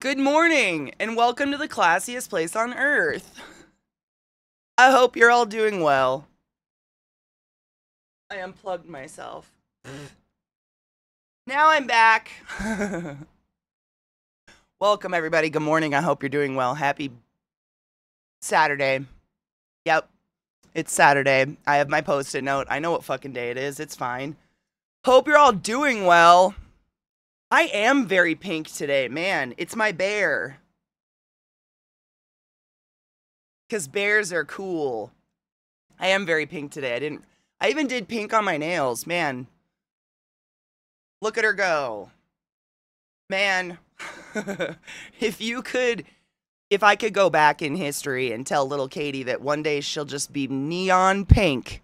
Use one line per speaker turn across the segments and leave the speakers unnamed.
Good morning, and welcome to the classiest place on earth. I hope you're all doing well. I unplugged myself. Now I'm back. Welcome, everybody. Good morning. I hope you're doing well. Happy Saturday. Yep, it's Saturday. I have my post-it note. I know what fucking day it is. It's fine. Hope you're all doing well. I am very pink today. Man, it's my bear. Because bears are cool. I am very pink today. I even did pink on my nails. Man. Look at her go. Man. If I could go back in history and tell little Katie that one day she'll just be neon pink.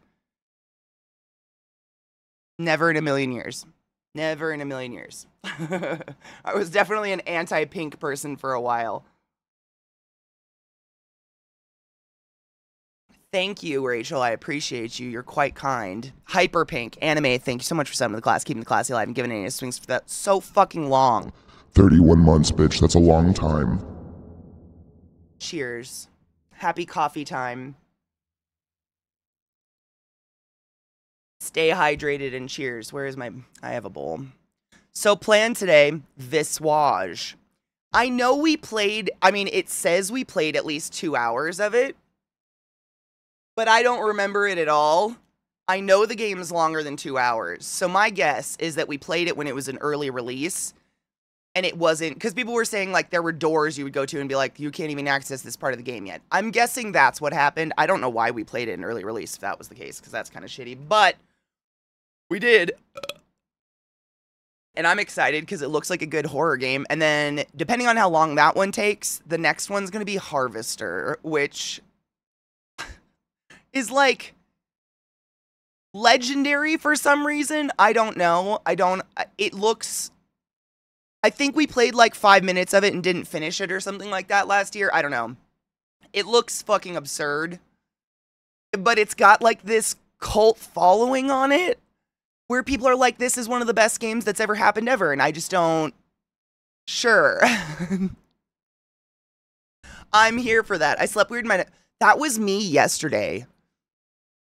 Never in a million years. Never in a million years. I was definitely an anti-pink person for a while. Thank you, Rachel. I appreciate you. You're quite kind. Hyper Pink, anime, thank you so much for sending the class, keeping the classy alive, and giving any swings for that so fucking long.
31 months, bitch. That's a long time.
Cheers. Happy coffee time. Stay hydrated and cheers. Where is my... I have a bowl. So plan today, Viswage. I know we played... I mean, it says we played at least 2 hours of it. But I don't remember it at all. I know the game is longer than 2 hours. So my guess is that we played it when it was an early release. And it wasn't... Because people were saying, like, there were doors you would go to and be like, you can't even access this part of the game yet. I'm guessing that's what happened. I don't know why we played it in early release if that was the case. Because that's kind of shitty. But we did. And I'm excited because it looks like a good horror game. And then, depending on how long that one takes, the next one's going to be Harvester. Which... is like legendary for some reason. I don't know. It looks, I think we played like 5 minutes of it and didn't finish it or something like that last year. I don't know. It looks fucking absurd, but it's got like this cult following on it where people are like, this is one of the best games that's ever happened ever. And I just don't, sure. I'm here for that. I slept weird in my, that was me yesterday.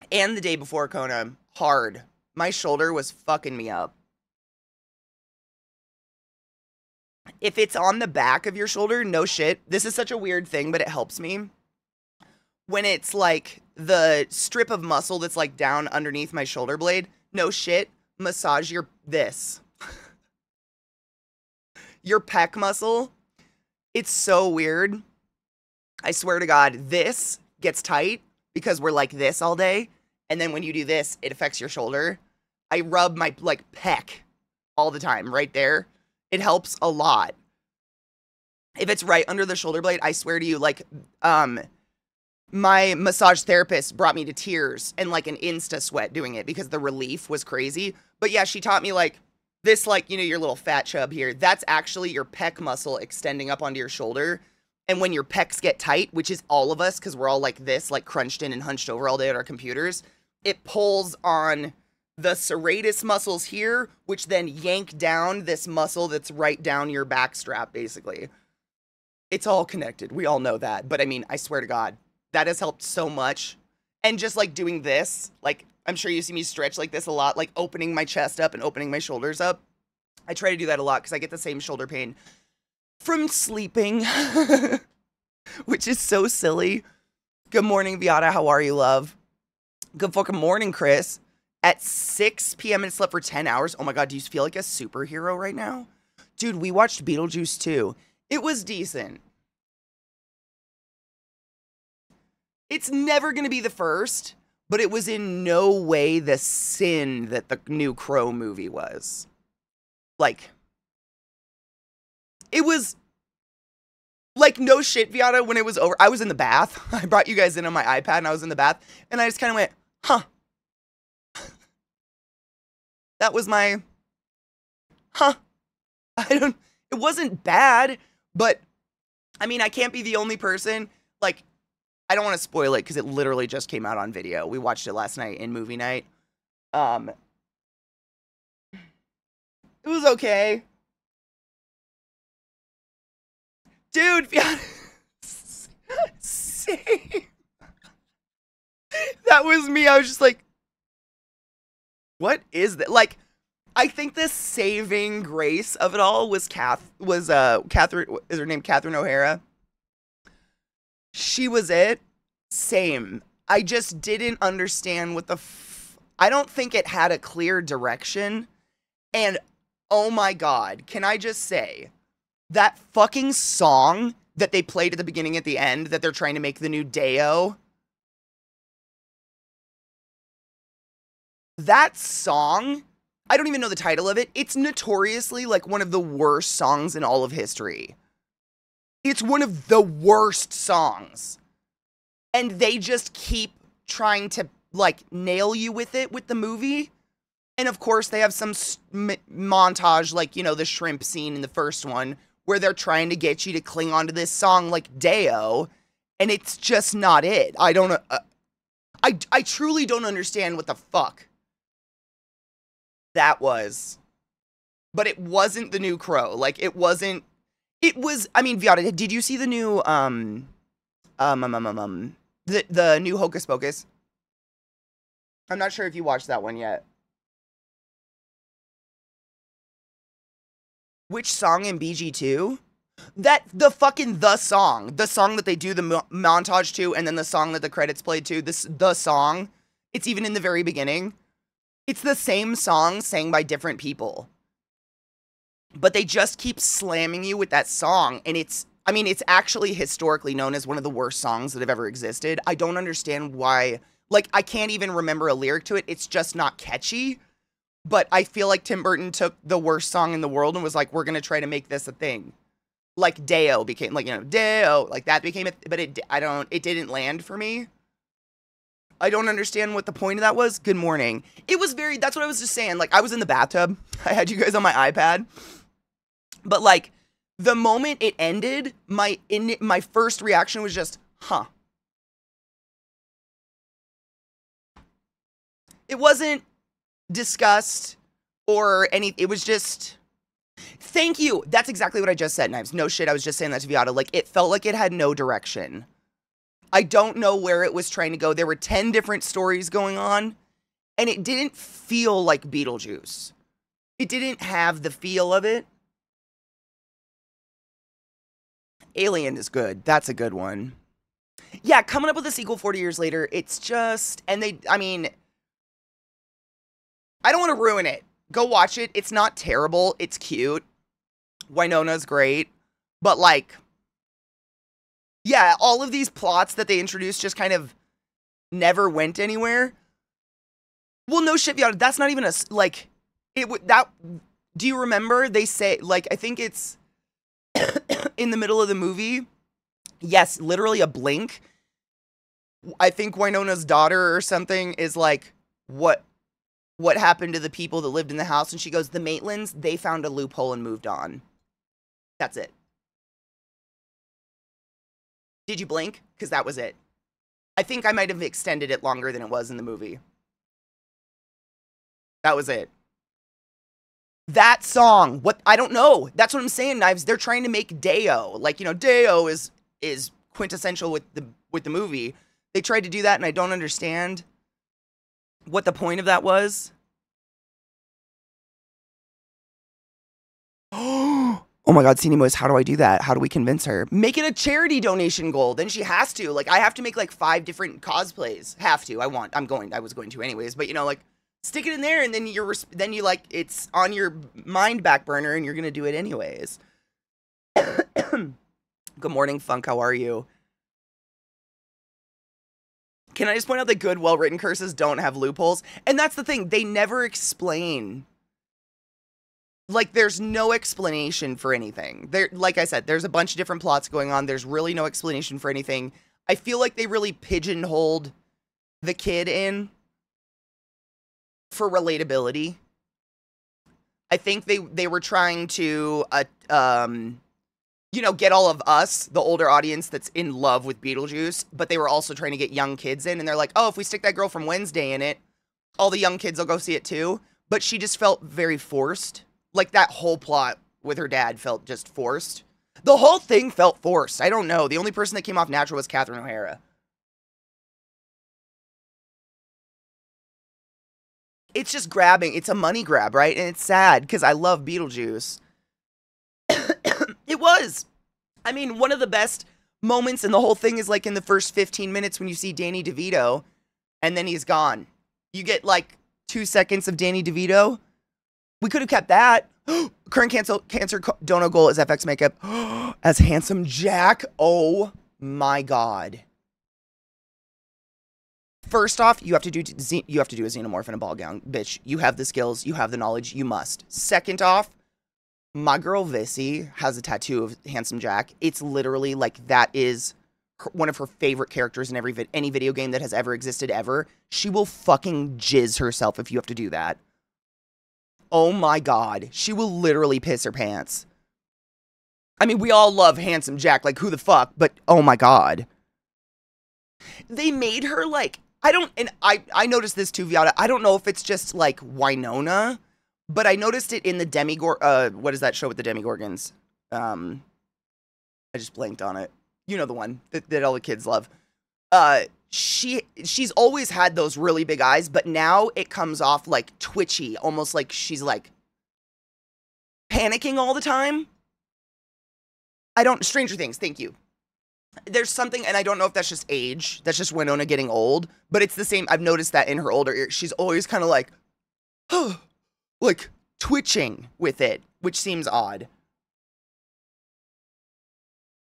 And the day before, Kona, hard. My shoulder was fucking me up. If it's on the back of your shoulder, no shit. This is such a weird thing, but it helps me. When it's like the strip of muscle that's like down underneath my shoulder blade, no shit, massage your your pec muscle. It's so weird. I swear to God, this gets tight because we're like this all day. And then when you do this, it affects your shoulder. I rub my, like, pec all the time, right there. It helps a lot. If it's right under the shoulder blade, I swear to you, like, my massage therapist brought me to tears and, like, an insta sweat doing it because the relief was crazy. But yeah, she taught me, like, this, like, you know, your little fat chub here. That's actually your pec muscle extending up onto your shoulder. And when your pecs get tight, which is all of us, because we're all like this, like crunched in and hunched over all day at our computers, it pulls on the serratus muscles here, which then yank down this muscle that's right down your back strap, basically. It's all connected. We all know that. But I mean, I swear to God, that has helped so much. And just like doing this, like, I'm sure you see me stretch like this a lot, like opening my chest up and opening my shoulders up. I try to do that a lot because I get the same shoulder pain from sleeping, which is so silly. Good morning, Viata. How are you, love? Good fucking morning, Chris. At 6 p.m. and slept for 10 hours. Oh my God, do you feel like a superhero right now? Dude, we watched Beetlejuice 2. It was decent. It's never going to be the first, but it was in no way the sin that the new Crow movie was. Like, it was, like, no shit, Viata, when it was over. I was in the bath. I brought you guys in on my iPad, and I was in the bath, and I just kind of went, huh. That was my, huh. It wasn't bad, but, I mean, I can't be the only person. Like, I don't want to spoil it, because it literally just came out on video. We watched it last night in movie night. It was okay. Dude, same. That was me. I was just like, what is that? Like, I think the saving grace of it all was Catherine, is her name Catherine O'Hara? She was it. Same. I just didn't understand what I don't think it had a clear direction. And oh my God, can I just say that fucking song that they played at the beginning at the end that they're trying to make the new Deo? That song, I don't even know the title of it. It's notoriously like one of the worst songs in all of history. It's one of the worst songs. And they just keep trying to like nail you with it with the movie. And of course they have some montage like, you know, the shrimp scene in the first one where they're trying to get you to cling onto this song like Deo. And it's just not it. I don't I truly don't understand what the fuck that was. But it wasn't the new Crow. Like it was, I mean, Viata, did you see the new, the new Hocus Pocus? I'm not sure if you watched that one yet. Which song in BG2? The song that they do the montage to, and then the song that the credits played to, the song, it's even in the very beginning. It's the same song sang by different people. But they just keep slamming you with that song, and it's actually historically known as one of the worst songs that have ever existed. I don't understand why, like, I can't even remember a lyric to it. It's just not catchy. But I feel like Tim Burton took the worst song in the world and was like, we're going to try to make this a thing. Like Deo became, like, you know, Deo, like that became it, but it didn't land for me. I don't understand what the point of that was. Good morning. It was that's what I was just saying. Like, I was in the bathtub. I had you guys on my iPad. But, like, the moment it ended, my first reaction was just, huh. It wasn't disgust or it was just, thank you. That's exactly what I just said, Knives. No shit, I was just saying that to Viata. Like, it felt like it had no direction. I don't know where it was trying to go. There were 10 different stories going on, and it didn't feel like Beetlejuice. It didn't have the feel of it. Alien is good. That's a good one. Yeah, coming up with a sequel 40 years later, it's just, and I mean, I don't want to ruin it. Go watch it. It's not terrible. It's cute. Winona's great. But, like, yeah, all of these plots that they introduced just kind of never went anywhere. Well, no shit, Viata. That's not even like, do you remember they say, like, I think it's in the middle of the movie. Yes, literally a blink. I think Winona's daughter or something is like, what happened to the people that lived in the house? And she goes, the Maitlands, they found a loophole and moved on. That's it. Did you blink? Because that was it. I think I might have extended it longer than it was in the movie. That was it. That song, I don't know. That's what I'm saying, Knives. They're trying to make Deo. Like, you know, Deo is quintessential with the movie. They tried to do that, and I don't understand what the point of that was. Oh my God, Cindy Moise, how do I do that? How do we convince her? Make it a charity donation goal. Then she has to. Like, I have to make like 5 different cosplays. Have to. I was going to anyways. But, you know, like, stick it in there, and then you like, it's on your mind back burner, and you're gonna do it anyways. Good morning, Funk. How are you? Can I just point out that good, well-written curses don't have loopholes? And that's the thing. They never explain. Like, there's no explanation for anything. Like I said, there's a bunch of different plots going on. There's really no explanation for anything. I feel like they really pigeonholed the kid in for relatability. I think they were trying to, you know, get all of us, the older audience that's in love with Beetlejuice, but they were also trying to get young kids in, and they're like, oh, if we stick that girl from Wednesday in it, all the young kids will go see it too. But she just felt very forced. Like, that whole plot with her dad felt just forced. The whole thing felt forced. I don't know. The only person that came off natural was Catherine O'Hara. It's just grabbing. It's a money grab, right? And it's sad because I love Beetlejuice. It was. I mean, one of the best moments in the whole thing is like in the first 15 minutes when you see Danny DeVito and then he's gone. You get like 2 seconds of Danny DeVito. We could have kept that. Current cancer donor goal is FX makeup as Handsome Jack. Oh my God. First off, you have to do a xenomorph in a ball gown, bitch. You have the skills, you have the knowledge, you must. Second off, my girl Vissy has a tattoo of Handsome Jack. It's literally like that is one of her favorite characters in any video game that has ever existed ever. She will fucking jizz herself if you have to do that. Oh my God, she will literally piss her pants. I mean, we all love Handsome Jack, like who the fuck, but oh my God. They made her like, I noticed this too, Viata. I don't know if it's just like Winona, but I noticed it in the what is that show with the Demigorgons? I just blanked on it. You know the one that all the kids love. She's always had those really big eyes, but now it comes off like twitchy, almost like she's like panicking all the time. Stranger Things, thank you. There's something, and I don't know if that's just age, that's just Winona getting old, but it's the same. I've noticed that in her older years, she's always kind of like, like twitching with it, which seems odd.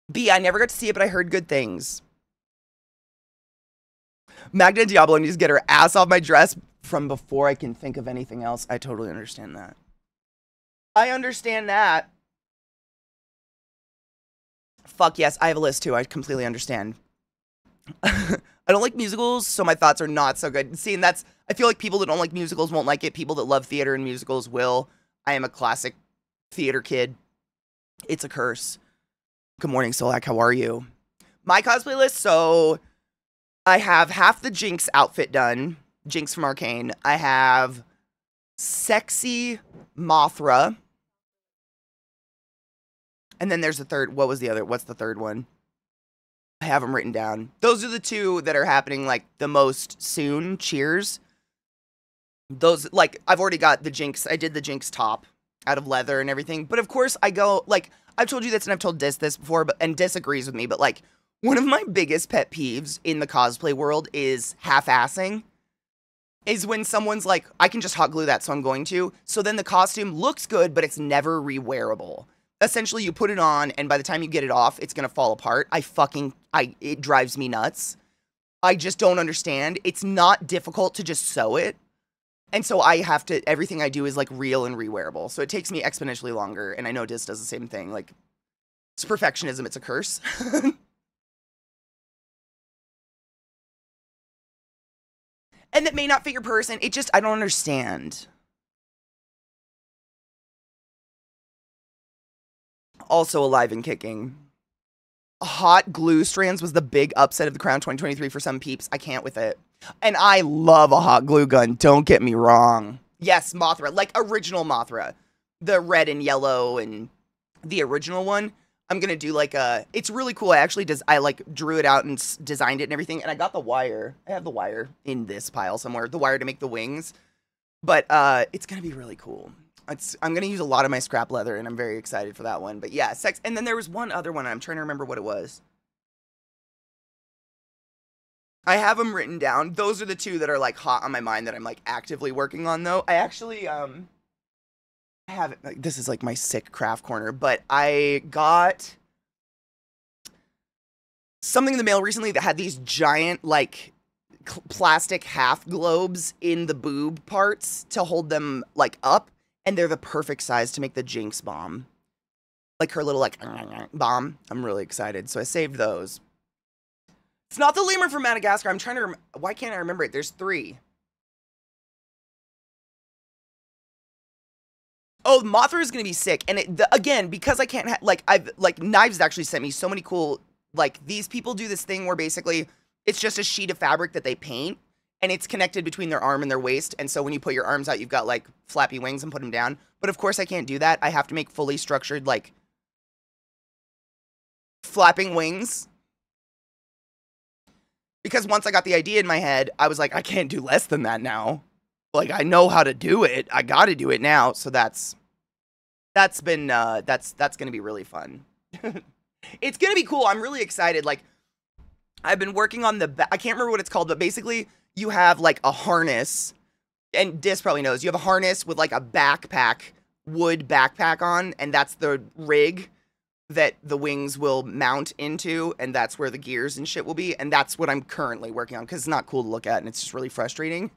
B, I never got to see it, but I heard good things. Magda Diablo needs to get her ass off my dress from before I can think of anything else. I totally understand that. I understand that. Fuck yes, I have a list too. I completely understand. I don't like musicals, so my thoughts are not so good. See, and I feel like people that don't like musicals won't like it. People that love theater and musicals will. I am a classic theater kid. It's a curse. Good morning, Solak. How are you? My cosplay list, so I have half the Jinx outfit done. Jinx from Arcane. I have sexy Mothra. And then there's the third. What's the third one? I have them written down. Those are the two that are happening like the most soon. Cheers. Those, like, I've already got the Jinx. I did the Jinx top out of leather and everything. But of course I go, like, I've told you this and I've told Dis this before, and Dis agrees with me, but like, one of my biggest pet peeves in the cosplay world is half-assing. Is when someone's like, I can just hot glue that, so I'm going to. So then the costume looks good, but it's never re-wearable. Essentially, you put it on, and by the time you get it off, it's gonna fall apart. It drives me nuts. I just don't understand. It's not difficult to just sew it. And so everything I do is like real and re-wearable. So it takes me exponentially longer, and I know Dis does the same thing. Like, it's perfectionism, it's a curse. And that may not fit your person. I don't understand. Also alive and kicking. Hot glue strands was the big upset of the Crown 2023 for some peeps. I can't with it. And I love a hot glue gun. Don't get me wrong. Yes, Mothra. Like original Mothra. The red and yellow and the original one. I'm going to do like it's really cool. I like drew it out and designed it and everything. And I got the wire. I have the wire in this pile somewhere. The wire to make the wings. But it's going to be really cool. I'm going to use a lot of my scrap leather, and I'm very excited for that one. But yeah, sex. And then there was one other one. I'm trying to remember what it was. I have them written down. Those are the two that are like hot on my mind that I'm like actively working on, though. I actually, I have, like, this is like my sick craft corner, but I got something in the mail recently that had these giant, like, plastic half globes in the boob parts to hold them, like, up. And they're the perfect size to make the Jinx bomb. Like her little, like, bomb. I'm really excited. So I saved those. It's not the lemur from Madagascar. I'm trying to why can't I remember it? There's 3. Oh, Mothra is going to be sick. And again, because I can't Knives actually sent me so many cool, like, these people do this thing where basically it's just a sheet of fabric that they paint. And it's connected between their arm and their waist. And so when you put your arms out, you've got, like, flappy wings and put them down. But, of course, I can't do that. I have to make fully structured, like, flapping wings. Because once I got the idea in my head, I was like, I can't do less than that now. Like, I know how to do it. I got to do it now. So that's going to be really fun. It's going to be cool. I'm really excited. Like, I've been working on I can't remember what it's called, but basically you have like a harness, and Dis probably knows. You have a harness with like a backpack, wood backpack on, and that's the rig that the wings will mount into, and that's where the gears and shit will be, and that's what I'm currently working on, because it's not cool to look at, and it's just really frustrating.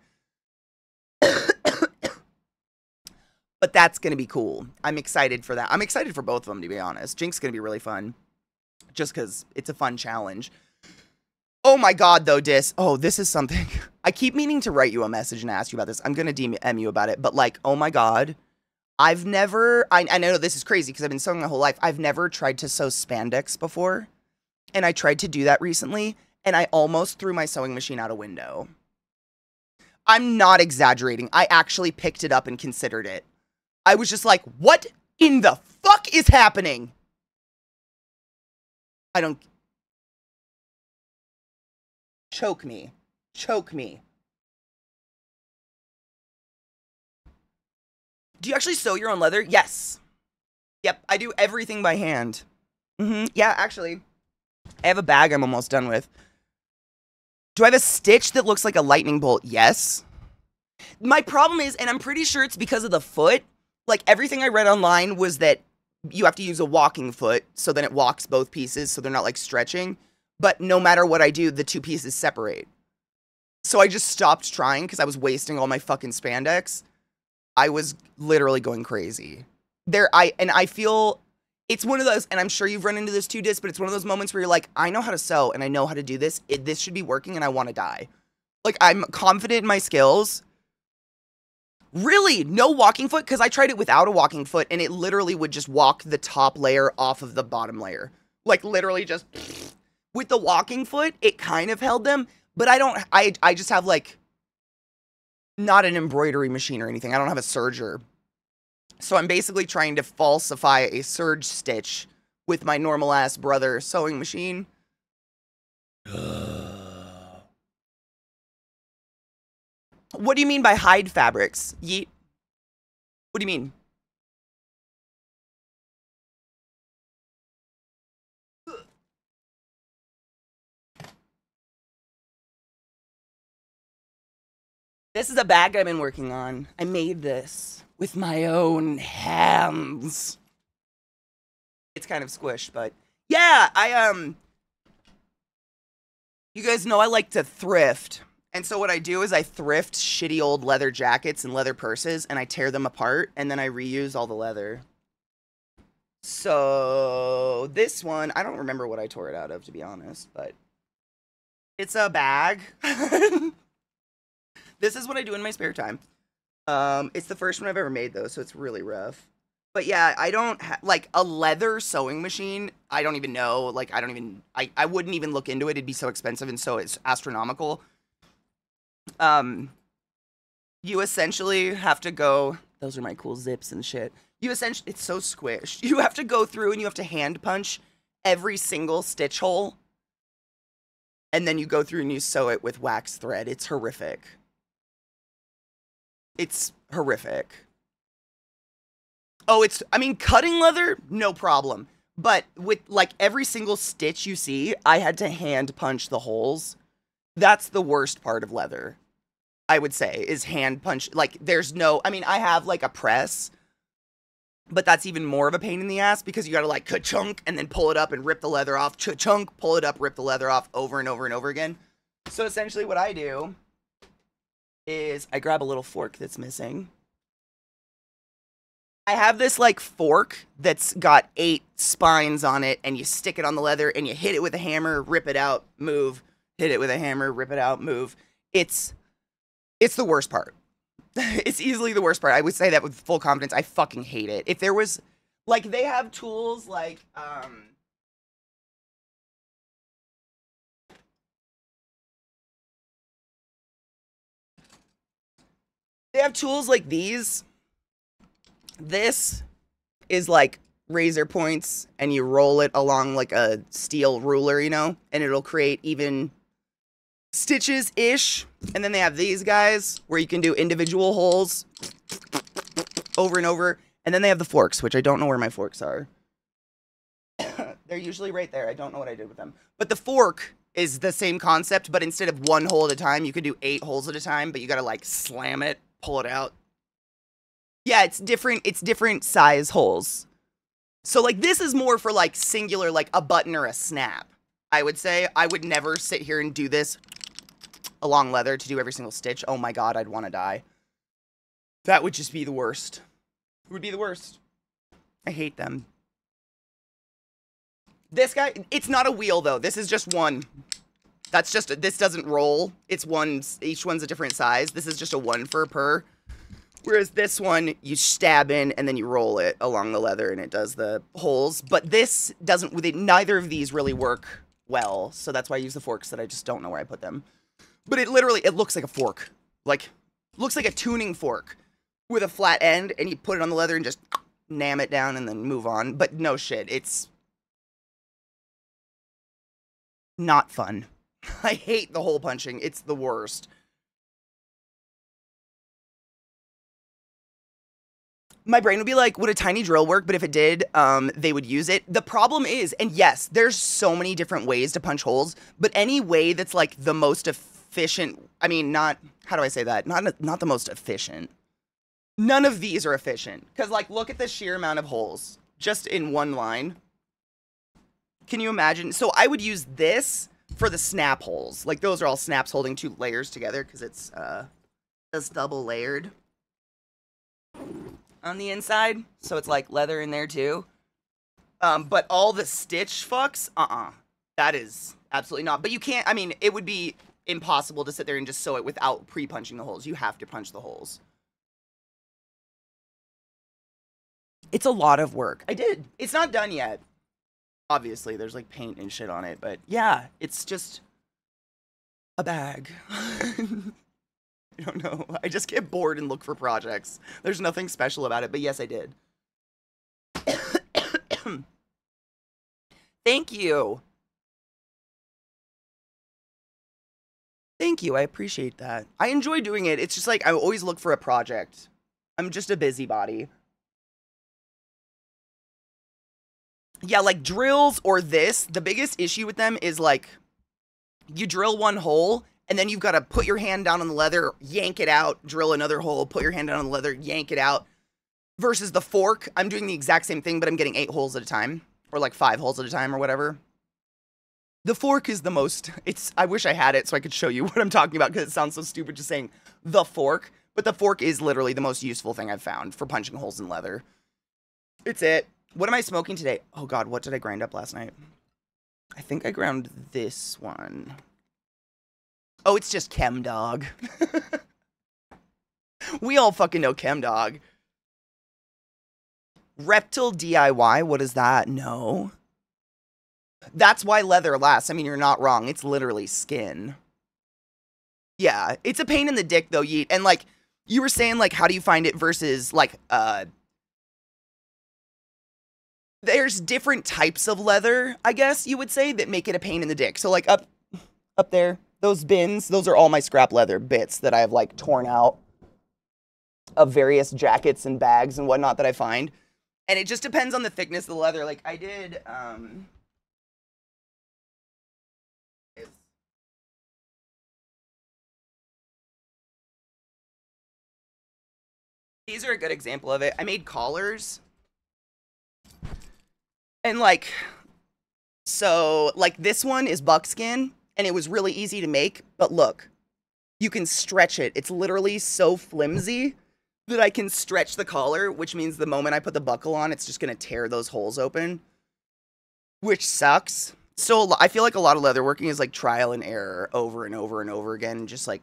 But that's going to be cool. I'm excited for that. I'm excited for both of them, to be honest. Jink's going to be really fun, just because it's a fun challenge. Oh my god, though, Dis. Oh, this is something. I keep meaning to write you a message and ask you about this. I'm going to DM you about it, but like, oh my god. I've never, I know this is crazy because I've been sewing my whole life. I've never tried to sew spandex before. And I tried to do that recently, and I almost threw my sewing machine out a window. I'm not exaggerating. I actually picked it up and considered it. I was just like, what in the fuck is happening? I don't... Choke me. Choke me. Do you actually sew your own leather? Yes. Yep, I do everything by hand. Yeah, actually. I have a bag I'm almost done with. Do I have a stitch that looks like a lightning bolt? Yes. My problem is, and I'm pretty sure it's because of the foot, like everything I read online was that you have to use a walking foot, so then it walks both pieces, so they're not like stretching. But no matter what I do, the two pieces separate. So I just stopped trying because I was wasting all my fucking spandex. I was literally going crazy. I feel it's one of those, and I'm sure you've run into this too, Dis, but it's one of those moments where you're like, I know how to sew and I know how to do this. This should be working and I want to die. Like, I'm confident in my skills. Really, no walking foot? Because I tried it without a walking foot and it literally would just walk the top layer off of the bottom layer. Like, literally just... With the walking foot, it kind of held them, but I just have like... Not an embroidery machine or anything. I don't have a serger. So I'm basically trying to falsify a serge stitch with my normal ass brother sewing machine. What do you mean by hide fabrics? Yeet. What do you mean? This is a bag I've been working on. I made this with my own hands. It's kind of squished, but yeah, you guys know I like to thrift. And so what I do is I thrift shitty old leather jackets and leather purses, and I tear them apart, and then I reuse all the leather. So this one, I don't remember what I tore it out of, to be honest, but it's a bag. This is what I do in my spare time. It's the first one I've ever made, though, so it's really rough. But yeah, I don't like a leather sewing machine. I don't even know. Like, I wouldn't even look into it. It'd be so expensive, and so it's astronomical. You essentially have to go. Those are my cool zips and shit. It's so squished. You have to go through and you have to hand punch every single stitch hole. And then you go through and you sew it with wax thread. It's horrific. It's horrific. Oh, I mean, cutting leather, no problem. But with, like, every single stitch you see, I had to hand punch the holes. That's the worst part of leather, I would say, is hand punch. Like, there's no, I mean, I have, like, a press, but that's even more of a pain in the ass because you gotta, like, ka-chunk and then pull it up and rip the leather off. Cha-chunk, pull it up, rip the leather off over and over and over again. So essentially what I do is I grab a little fork that's missing. I have this, like, fork that's got 8 spines on it, and you stick it on the leather, and you hit it with a hammer, rip it out, move, hit it with a hammer, rip it out, move. It's the worst part. It's easily the worst part. I would say that with full confidence. I fucking hate it. If there was, like, they have tools like, they have tools like these. This is, like, razor points and you roll it along like a steel ruler, you know, and it'll create even stitches-ish. And then they have these guys where you can do individual holes over and over. And then they have the forks, which I don't know where my forks are. They're usually right there. I don't know what I did with them. But the fork is the same concept, but instead of 1 hole at a time, you can do 8 holes at a time, but you gotta like slam it, pull it out. Yeah, it's different size holes. So like this is more for like singular, like a button or a snap. I would say I would never sit here and do this along leather to do every single stitch. Oh my God, I'd want to die. That would just be the worst. It would be the worst. I hate them. This guy, it's not a wheel though. This is just one. That's just, this doesn't roll. It's one, each one's a different size. This is just a 1 for per. Whereas this one, you stab in and then you roll it along the leather and it does the holes. But this doesn't, neither of these really work well. So that's why I use the forks that I just don't know where I put them. But it literally, it looks like a fork. Like, looks like a tuning fork with a flat end, and you put it on the leather and just nam it down and then move on. But no shit, it's not fun. I hate the hole punching. It's the worst. My brain would be like, would a tiny drill work? But if it did, they would use it. The problem is, and yes, there's so many different ways to punch holes, but any way that's like the most efficient, I mean, not, how do I say that? Not the most efficient. None of these are efficient. Because like, look at the sheer amount of holes just in one line. Can you imagine? So I would use this for the snap holes. Like those are all snaps holding 2 layers together because it's double layered on the inside, so it's like leather in there too. But all the stitch fucks, that is absolutely not. But you can't, I mean, it would be impossible to sit there and just sew it without pre-punching the holes. You have to punch the holes. It's a lot of work. I did. It's not done yet. Obviously, there's like paint and shit on it, but yeah, it's just a bag. I don't know. I just get bored and look for projects. There's nothing special about it, but yes, I did. Thank you. Thank you. I appreciate that. I enjoy doing it. It's just like I always look for a project. I'm just a busybody. Yeah, like drills or this, the biggest issue with them is like you drill 1 hole and then you've got to put your hand down on the leather, yank it out, drill another hole, put your hand down on the leather, yank it out. Versus the fork, I'm doing the exact same thing, but I'm getting 8 holes at a time. Or like 5 holes at a time or whatever. The fork is the most, I wish I had it so I could show you what I'm talking about because it sounds so stupid just saying the fork. But the fork is literally the most useful thing I've found for punching holes in leather. It's it. What am I smoking today? Oh God, what did I grind up last night? I think I ground this one. Oh, it's just Chem Dog. We all fucking know Chem Dog. Reptile DIY, what is that? No. That's why leather lasts. I mean, you're not wrong. It's literally skin. Yeah, it's a pain in the dick though, Yeet. And like, you were saying like, how do you find it versus like, there's different types of leather, I guess you would say, that make it a pain in the dick. So like up there, those bins, those are all my scrap leather bits that I have like torn out of various jackets and bags and whatnot that I find. And it just depends on the thickness of the leather. Like I did, these are a good example of it. I made collars. And like, so like this one is buckskin and it was really easy to make, but look, you can stretch it. It's literally so flimsy that I can stretch the collar, which means the moment I put the buckle on, it's just going to tear those holes open, which sucks. So I feel like a lot of leatherworking is like trial and error over and over and over again, just like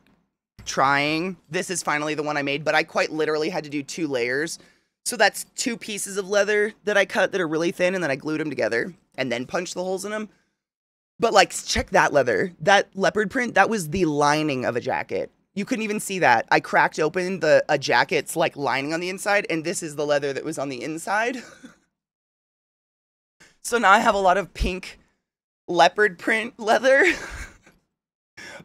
trying. This is finally the one I made, but I quite literally had to do 2 layers. So that's 2 pieces of leather that I cut that are really thin, and then I glued them together and then punched the holes in them. But like, check that leather. That leopard print, that was the lining of a jacket. You couldn't even see that. I cracked open a jacket's like lining on the inside, and this is the leather that was on the inside. So now I have a lot of pink leopard print leather.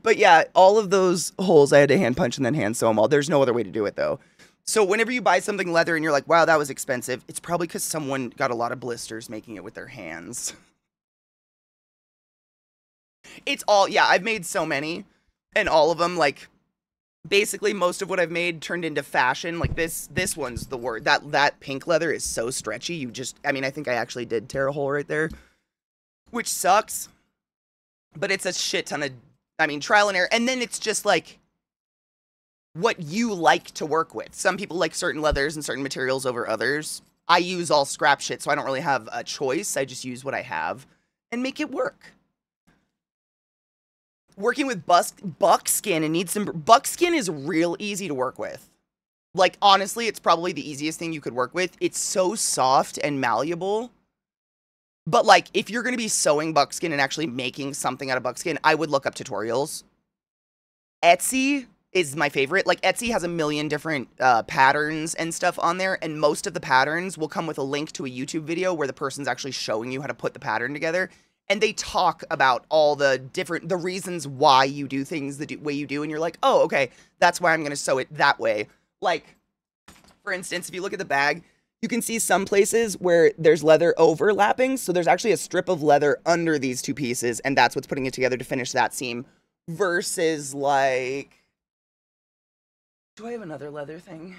But yeah, all of those holes I had to hand punch and then hand sew them all. There's no other way to do it though. So whenever you buy something leather and you're like, wow, that was expensive, it's probably because someone got a lot of blisters making it with their hands. It's all, yeah, I've made so many, and all of them, like, basically most of what I've made turned into fashion. Like this one's the word. That pink leather is so stretchy. You just, I mean, I think I actually did tear a hole right there, which sucks. But it's a shit ton of, I mean, trial and error. And then it's just like what you like to work with. Some people like certain leathers and certain materials over others. I use all scrap shit, so I don't really have a choice. I just use what I have and make it work. Working with buckskin and needs some... Buckskin is real easy to work with. Like, honestly, it's probably the easiest thing you could work with. It's so soft and malleable. But, like, if you're going to be sewing buckskin and actually making something out of buckskin, I would look up tutorials. Etsy is my favorite. Like, Etsy has a million different patterns and stuff on there, and most of the patterns will come with a link to a YouTube video where the person's actually showing you how to put the pattern together. And they talk about all the reasons why you do things the way you do. And you're like, oh, okay, that's why I'm going to sew it that way. Like, for instance, if you look at the bag, you can see some places where there's leather overlapping. So there's actually a strip of leather under these two pieces. And that's what's putting it together to finish that seam. Versus like, do I have another leather thing?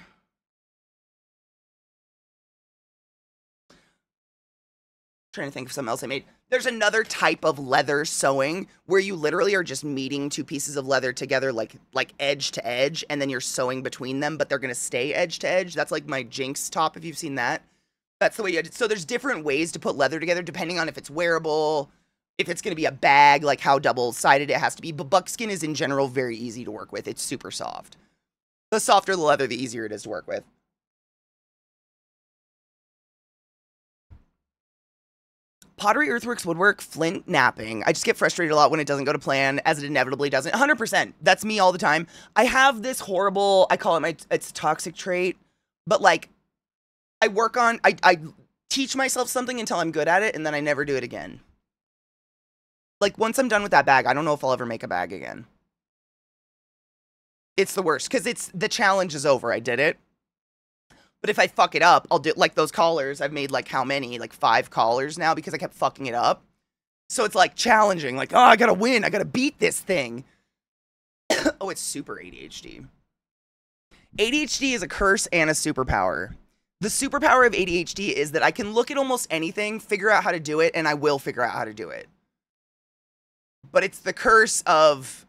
Trying to think of something else I made. There's another type of leather sewing where you literally are just meeting two pieces of leather together like edge to edge, and then you're sewing between them, but they're going to stay edge to edge. That's like my Jinx top, if you've seen that. That's the way you... So there's different ways to put leather together depending on if it's wearable, if it's going to be a bag, like how double-sided it has to be. But buckskin is in general very easy to work with. It's super soft. The softer the leather, the easier it is to work with. Pottery, earthworks, woodwork, flint, napping. I just get frustrated a lot when it doesn't go to plan, as it inevitably doesn't. 100%. That's me all the time. I have this horrible, I call it it's a toxic trait, but like, I teach myself something until I'm good at it, and then I never do it again. Like, once I'm done with that bag, I don't know if I'll ever make a bag again. It's the worst, because the challenge is over. I did it. But if I fuck it up, I'll do, like those collars, I've made like how many? Like 5 collars now because I kept fucking it up. So it's like challenging, like, oh, I gotta win, I gotta beat this thing. Oh, it's super ADHD. ADHD is a curse and a superpower. The superpower of ADHD is that I can look at almost anything, figure out how to do it, and I will figure out how to do it. But it's the curse of,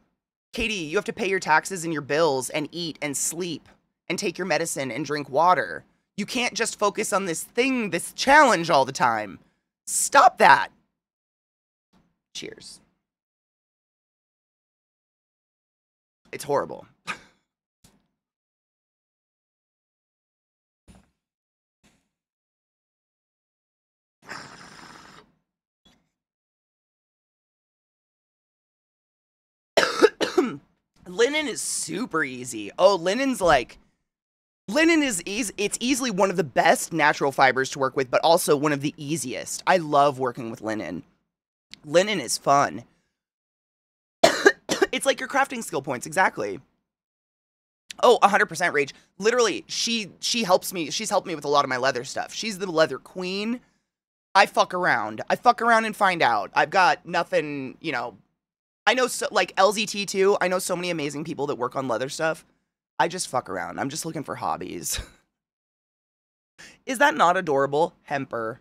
Katie, you have to pay your taxes and your bills and eat and sleep and take your medicine and drink water. You can't just focus on this thing, this challenge all the time. Stop that. Cheers. It's horrible. Linen is super easy. Oh, linen is easy. It's easily one of the best natural fibers to work with, but also one of the easiest. I love working with linen. Linen is fun. It's like your crafting skill points, exactly. Oh, 100% Rage. Literally, she helps me. She's helped me with a lot of my leather stuff. She's the leather queen. I fuck around. I fuck around and find out. I've got nothing, you know. I know, so, like, LZT too. I know so many amazing people that work on leather stuff. I just fuck around. I'm just looking for hobbies. Is that not adorable? Hemper.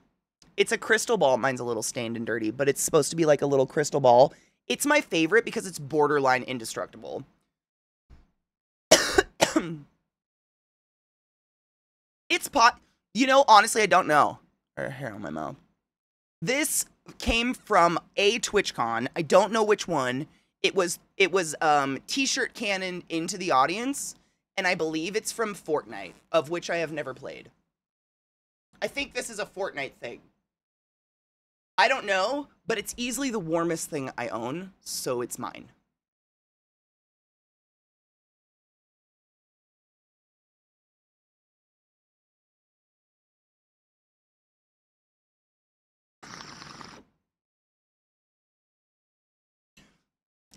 It's a crystal ball. Mine's a little stained and dirty, but it's supposed to be like a little crystal ball. It's my favorite because it's borderline indestructible. It's you know, honestly, I don't know. Hair on my mouth. This came from a TwitchCon. I don't know which one. It was T-shirt cannon into the audience, and I believe it's from Fortnite, of which I have never played. I think this is a Fortnite thing. I don't know, but it's easily the warmest thing I own, so it's mine.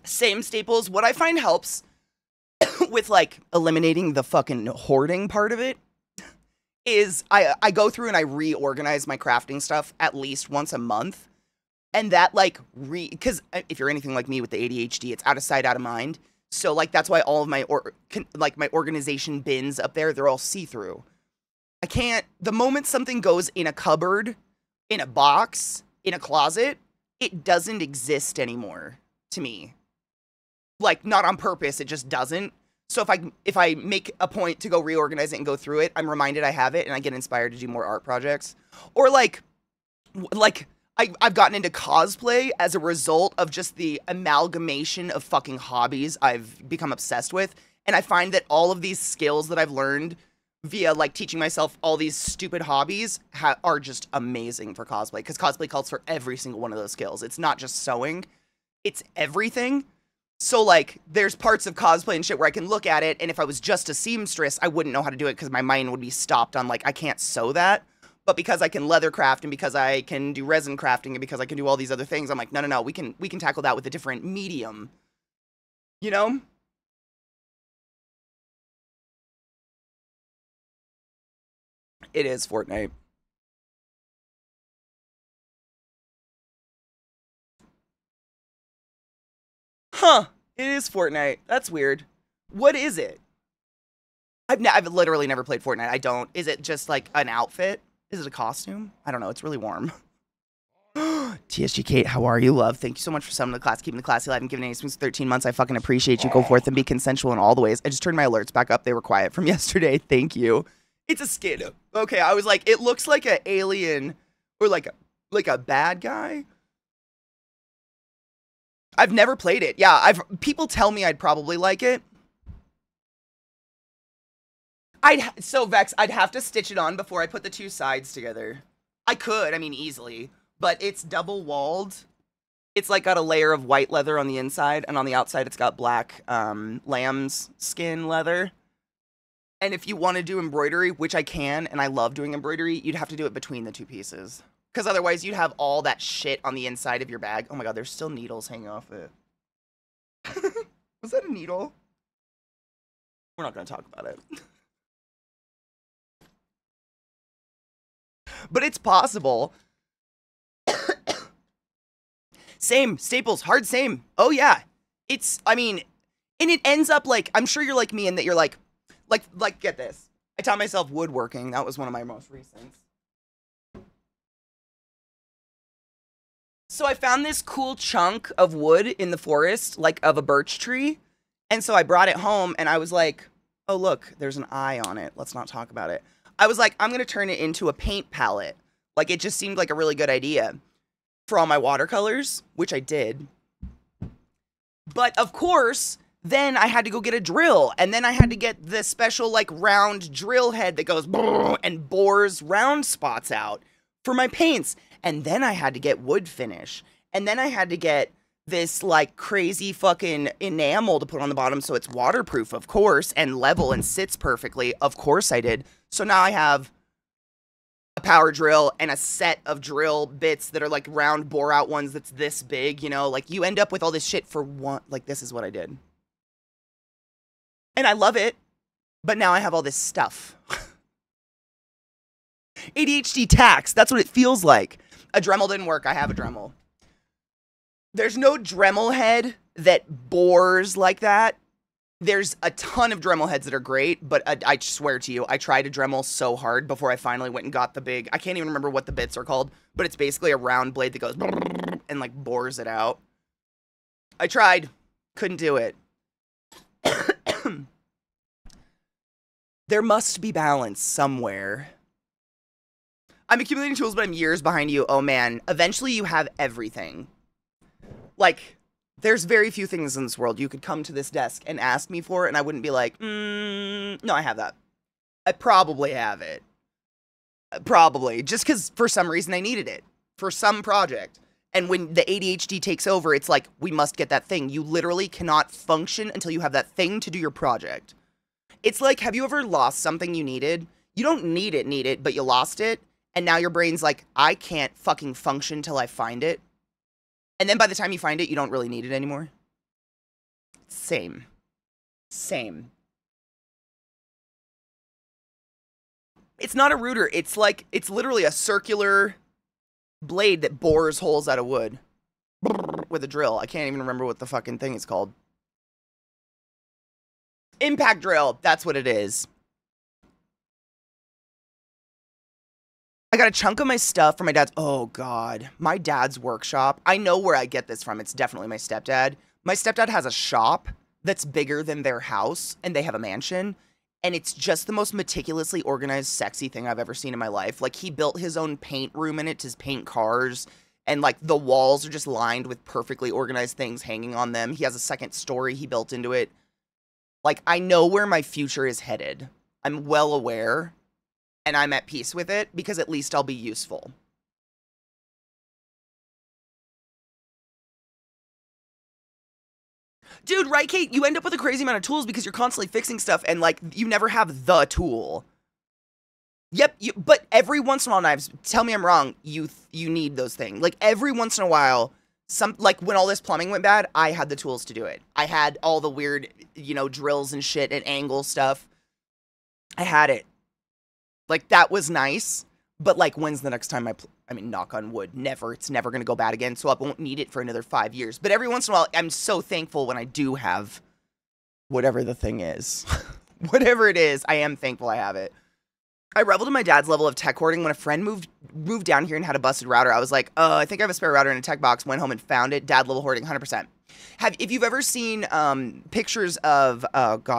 Same, Staples. What I find helps with like eliminating the fucking hoarding part of it is I go through and I reorganize my crafting stuff at least once a month. And that like because if you're anything like me with the ADHD, it's out of sight, out of mind. So like that's why all of my my organization bins up there, they're all see-through. I can't, the moment something goes in a cupboard, in a box, in a closet, it doesn't exist anymore to me. Like, not on purpose, it just doesn't. So if I make a point to go reorganize it and go through it, I'm reminded I have it and I get inspired to do more art projects. Or like I've gotten into cosplay as a result of just the amalgamation of fucking hobbies I've become obsessed with. And I find that all of these skills that I've learned via like teaching myself all these stupid hobbies are just amazing for cosplay, because cosplay calls for every single one of those skills. It's not just sewing, it's everything. So like there's parts of cosplay and shit where I can look at it, and if I was just a seamstress, I wouldn't know how to do it because my mind would be stopped on like, I can't sew that. But because I can leather craft and because I can do resin crafting and because I can do all these other things, I'm like, no, we can tackle that with a different medium. You know? It is Fortnite. Huh. It is Fortnite. That's weird. What is it? I've literally never played Fortnite. I don't. Is it just like an outfit? Is it a costume? I don't know. It's really warm. TSG Kate, how are you, love? Thank you so much for summoning the class, keeping the classy alive, and giving any swings 13 months. I fucking appreciate you. Go forth and be consensual in all the ways. I just turned my alerts back up. They were quiet from yesterday. Thank you. It's a skin. Okay, I was like, it looks like an alien or like a bad guy. I've never played it. Yeah, people tell me I'd probably like it. So Vex, I'd have to stitch it on before I put the two sides together. I could, I mean, easily, but it's double walled. It's like got a layer of white leather on the inside, and on the outside it's got black lamb's skin leather. And if you want to do embroidery, which I can, and I love doing embroidery, you'd have to do it between the two pieces. Because otherwise you'd have all that shit on the inside of your bag. Oh my god, there's still needles hanging off it. Was that a needle? We're not going to talk about it. But it's possible. Same, Staples, hard same. Oh yeah. It's, I mean, and it ends up like, I'm sure you're like me in that you're like, get this. I taught myself woodworking. That was one of my most recent. So I found this cool chunk of wood in the forest, like of a birch tree. And so I brought it home and I was like, oh look, there's an eye on it. Let's not talk about it. I was like, I'm going to turn it into a paint palette. Like, it just seemed like a really good idea for all my watercolors, which I did. But, of course, then I had to go get a drill. And then I had to get the special, like, round drill head that goes and bores round spots out for my paints. And then I had to get wood finish. And then I had to get this, like, crazy fucking enamel to put on the bottom so it's waterproof, of course, and level and sits perfectly. Of course I did. So now I have a power drill and a set of drill bits that are like round bore out ones that's this big, you know, like you end up with all this shit for one, like this is what I did. And I love it, but now I have all this stuff. ADHD tax, that's what it feels like. A Dremel didn't work, I have a Dremel. There's no Dremel head that bores like that. There's a ton of Dremel heads that are great, but I swear to you, I tried a Dremel so hard before I finally went and got the big, I can't even remember what the bits are called, but it's basically a round blade that goes and like bores it out. I tried, couldn't do it. There must be balance somewhere. I'm accumulating tools, but I'm years behind you. Oh man, eventually you have everything. Like, there's very few things in this world you could come to this desk and ask me for, and I wouldn't be like, no, I have that. I probably have it. Probably. Just because for some reason I needed it. For some project. And when the ADHD takes over, it's like, we must get that thing. You literally cannot function until you have that thing to do your project. It's like, have you ever lost something you needed? You don't need it, but you lost it. And now your brain's like, I can't fucking function till I find it. And then by the time you find it, you don't really need it anymore. Same. Same. It's not a router. It's like, it's literally a circular blade that bores holes out of wood with a drill. I can't even remember what the fucking thing is called. Impact drill. That's what it is. I got a chunk of my stuff from my dad's. Oh, God. My dad's workshop. I know where I get this from. It's definitely my stepdad. My stepdad has a shop that's bigger than their house, and they have a mansion. And it's just the most meticulously organized, sexy thing I've ever seen in my life. Like, he built his own paint room in it to paint cars. And, like, the walls are just lined with perfectly organized things hanging on them. He has a second story he built into it. Like, I know where my future is headed. I'm well aware. And I'm at peace with it, because at least I'll be useful. Dude, right, Kate? You end up with a crazy amount of tools because you're constantly fixing stuff, and, like, you never have the tool. Yep, but every once in a while, Knives, tell me I'm wrong, you need those things. Like, every once in a while, like, when all this plumbing went bad, I had the tools to do it. I had all the weird, you know, drills and shit and angle stuff. I had it. Like, that was nice, but, like, when's the next time I mean, knock on wood, never. It's never going to go bad again, so I won't need it for another 5 years. But every once in a while, I'm so thankful when I do have whatever the thing is. Whatever it is, I am thankful I have it. I reveled in my dad's level of tech hoarding. When a friend moved down here and had a busted router, I was like, I think I have a spare router in a tech box. Went home and found it. Dad level hoarding, 100%. If you've ever seen pictures of,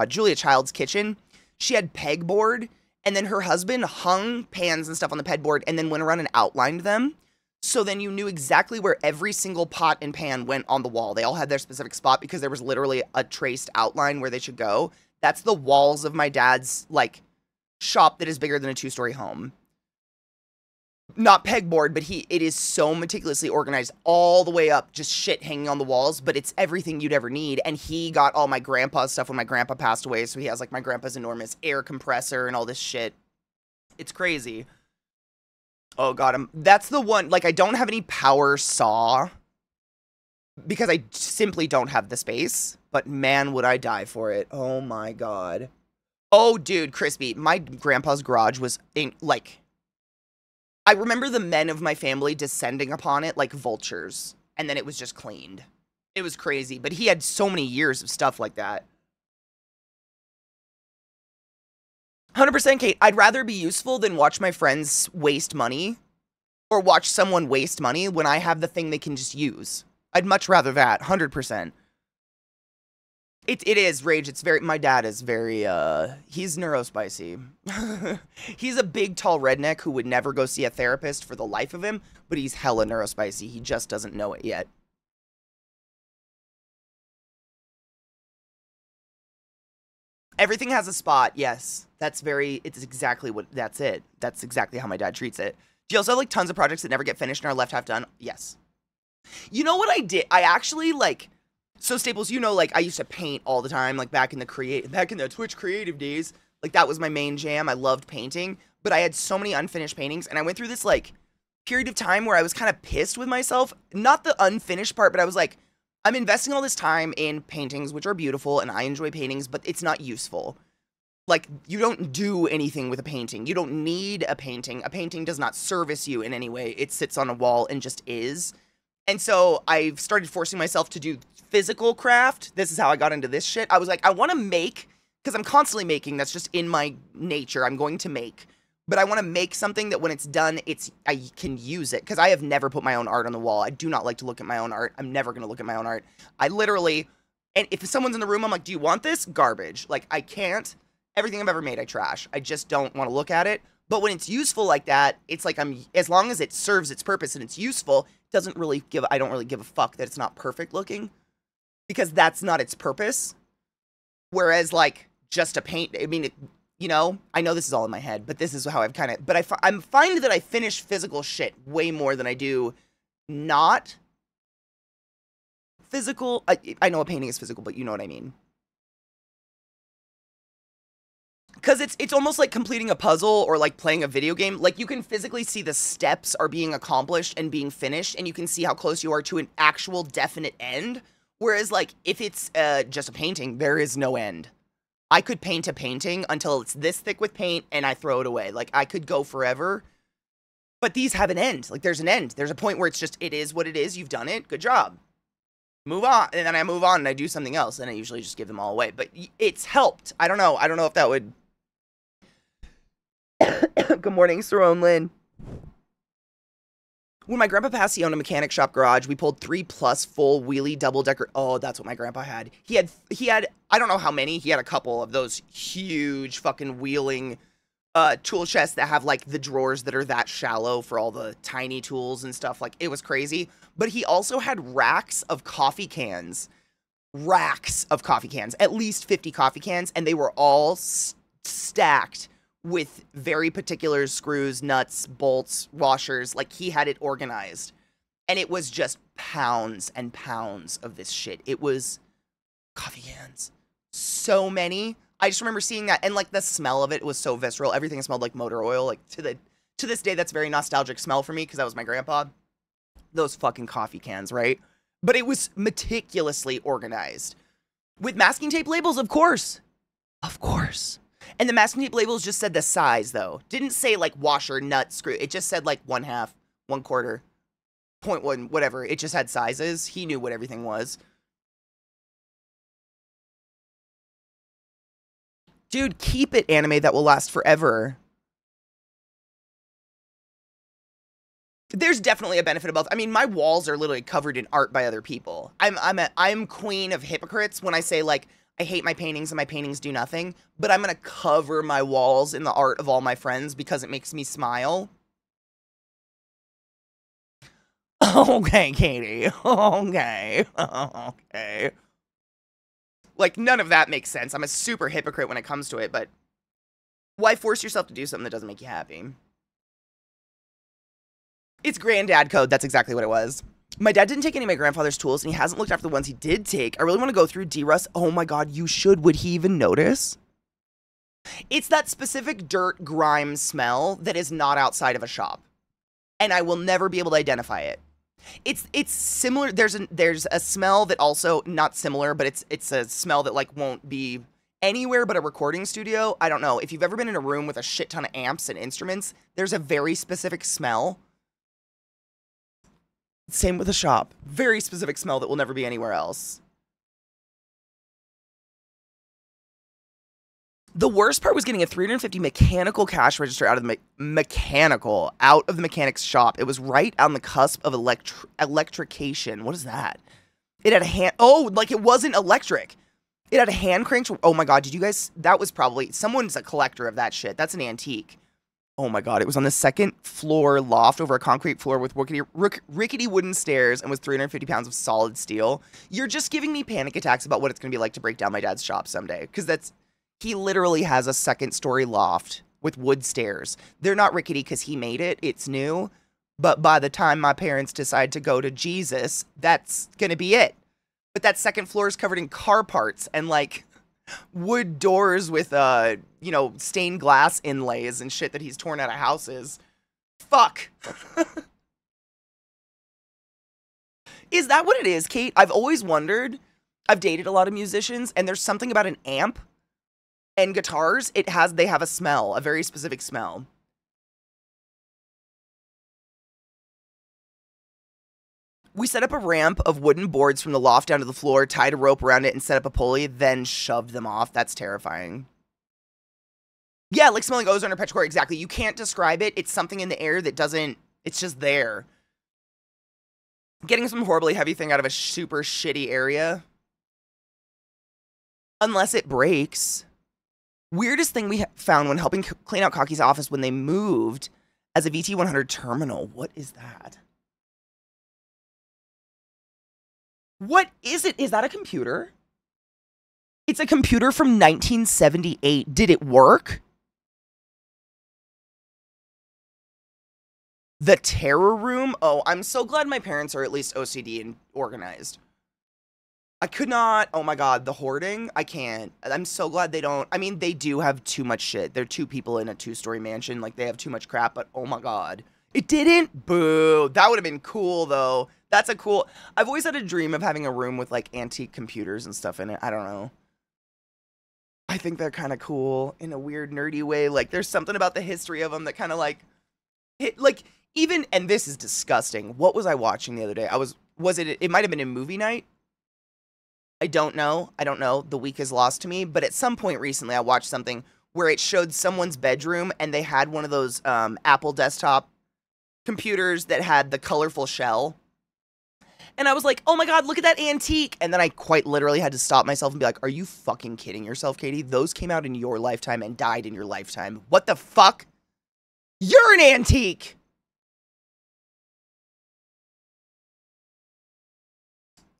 Julia Child's kitchen, she had pegboard, and then her husband hung pans and stuff on the pegboard and then went around and outlined them. So then you knew exactly where every single pot and pan went on the wall. They all had their specific spot because there was literally a traced outline where they should go. That's the walls of my dad's, like, shop that is bigger than a 2-story home. Not pegboard, but it is so meticulously organized all the way up, just shit hanging on the walls, but it's everything you'd ever need. And he got all my grandpa's stuff when my grandpa passed away, so he has, like, my grandpa's enormous air compressor and all this shit. It's crazy. Oh, God, that's the one, like, I don't have any power saw, because I simply don't have the space, but man, would I die for it. Oh, my God. Oh, dude, Crispy, my grandpa's garage was, like, I remember the men of my family descending upon it like vultures, and then it was just cleaned. It was crazy, but he had so many years of stuff like that. 100% Kate, I'd rather be useful than watch my friends waste money, or watch someone waste money when I have the thing they can just use. I'd much rather that, 100%. It is, Rage, it's very, my dad is very, he's neurospicy. He's a big, tall redneck who would never go see a therapist for the life of him, but he's hella neurospicy, he just doesn't know it yet. Everything has a spot, yes. It's exactly what, that's it. That's exactly how my dad treats it. Do you also have, like, tons of projects that never get finished and are left half done? Yes. You know what I did? I actually, like, so Staples, you know, like, I used to paint all the time, like, back in the Twitch creative days. Like, that was my main jam. I loved painting, but I had so many unfinished paintings, and I went through this, like, period of time where I was kind of pissed with myself. Not the unfinished part, but I was like, I'm investing all this time in paintings, which are beautiful, and I enjoy paintings, but it's not useful. Like, you don't do anything with a painting. You don't need a painting. A painting does not service you in any way. It sits on a wall and just is. And so I've started forcing myself to do physical craft. This is how I got into this shit. I was like, I want to make, because I'm constantly making. That's just in my nature. I'm going to make. But I want to make something that when it's done, I can use it. Because I have never put my own art on the wall. I do not like to look at my own art. I'm never going to look at my own art. I literally, and if someone's in the room, I'm like, do you want this? Garbage. Like, I can't. Everything I've ever made, I trash. I just don't want to look at it. But when it's useful like that, it's like as long as it serves its purpose and it's useful, I don't really give a fuck that it's not perfect looking, because that's not its purpose. Whereas, like, just a paint, I mean, you know, I know this is all in my head, but this is how I've kind of, but I find that I finish physical shit way more than I do not physical. I know a painting is physical, but you know what I mean. Because it's almost like completing a puzzle or like playing a video game. Like, you can physically see the steps are being accomplished and being finished, and you can see how close you are to an actual definite end. Whereas, like, if it's just a painting, there is no end. I could paint a painting until it's this thick with paint and I throw it away. Like, I could go forever. But these have an end. Like, there's an end. There's a point where it's just, it is what it is. You've done it. Good job. Move on. And then I move on and I do something else. And I usually just give them all away. But it's helped. I don't know. I don't know if that would... Good morning, Sarone Lynn. When my grandpa passed, he owned a mechanic shop garage. We pulled 3+ full wheelie double-decker. Oh, that's what my grandpa had. He had, I don't know how many. He had a couple of those huge fucking wheeling tool chests that have, like, the drawers that are that shallow for all the tiny tools and stuff. Like, it was crazy. But he also had racks of coffee cans. Racks of coffee cans. At least 50 coffee cans. And they were all stacked with very particular screws, nuts, bolts, washers. Like, he had it organized. And it was just pounds and pounds of this shit. It was coffee cans. So many. I just remember seeing that. And, like, the smell of it was so visceral. Everything smelled like motor oil. Like, to this day, that's a very nostalgic smell for me because that was my grandpa. Those fucking coffee cans, right? But it was meticulously organized. With masking tape labels, of course. Of course. And the masking tape labels just said the size, though. Didn't say, like, washer, nut, screw. It just said, like, 1/2, 1/4, 0.1, whatever. It just had sizes. He knew what everything was. Dude, keep it, anime that will last forever. There's definitely a benefit of both. I mean, my walls are literally covered in art by other people. I'm queen of hypocrites when I say, like, I hate my paintings and my paintings do nothing, but I'm going to cover my walls in the art of all my friends because it makes me smile. Okay, Katie. Okay. Okay. Like, none of that makes sense. I'm a super hypocrite when it comes to it, but why force yourself to do something that doesn't make you happy? It's granddad code. That's exactly what it was. My dad didn't take any of my grandfather's tools, and he hasn't looked after the ones he did take. I really want to go through D-Rust. Oh my god, you should. Would he even notice? It's that specific dirt grime smell that is not outside of a shop. And I will never be able to identify it. It's similar. There's a smell that also, not similar, but it's a smell that, like, won't be anywhere but a recording studio. I don't know. If you've ever been in a room with a shit ton of amps and instruments, there's a very specific smell. Same with a shop. Very specific smell that will never be anywhere else. The worst part was getting a 350 mechanical cash register out of the mechanic's shop. It was right on the cusp of electrication. What is that? It had a hand... Oh, like it wasn't electric. It had a hand crank. Oh my god, did you guys... That was probably... Someone's a collector of that shit. That's an antique. Oh my god, it was on the second floor loft over a concrete floor with rickety wooden stairs and was 350 pounds of solid steel. You're just giving me panic attacks about what it's going to be like to break down my dad's shop someday. Because that's... He literally has a second-story loft with wood stairs. They're not rickety because he made it. It's new. But by the time my parents decide to go to Jesus, that's going to be it. But that second floor is covered in car parts and, like... wood doors with, you know, stained glass inlays and shit that he's torn out of houses. Fuck. Is that what it is, Kate? I've always wondered. I've dated a lot of musicians, and there's something about an amp and guitars. They have a smell, a very specific smell. We set up a ramp of wooden boards from the loft down to the floor, tied a rope around it, and set up a pulley, then shoved them off. That's terrifying. Yeah, like smelling ozone or petrichor, exactly. You can't describe it. It's something in the air that doesn't... It's just there. Getting some horribly heavy thing out of a super shitty area. Unless it breaks. Weirdest thing we found when helping clean out Kakie's office when they moved as a VT100 terminal. What is that? What is it? Is that a computer? It's a computer from 1978. Did it work? The terror room? Oh, I'm so glad my parents are at least OCD and organized. I could not. Oh my god, the hoarding? I can't. I'm so glad they don't. I mean, they do have too much shit. They're two people in a 2-story mansion. Like, they have too much crap, but oh my god. It didn't? Boo. That would have been cool, though. That's a cool... I've always had a dream of having a room with, like, antique computers and stuff in it. I don't know. I think they're kind of cool in a weird, nerdy way. Like, there's something about the history of them that kind of, like... hit, like, even... And this is disgusting. What was I watching the other day? Was it... It might have been a movie night. I don't know. The week is lost to me. But at some point recently, I watched something where it showed someone's bedroom and they had one of those Apple desktop computers that had the colorful shell. And I was like, oh my God, look at that antique. And then I quite literally had to stop myself and be like, are you fucking kidding yourself, Katie? Those came out in your lifetime and died in your lifetime. What the fuck? You're an antique.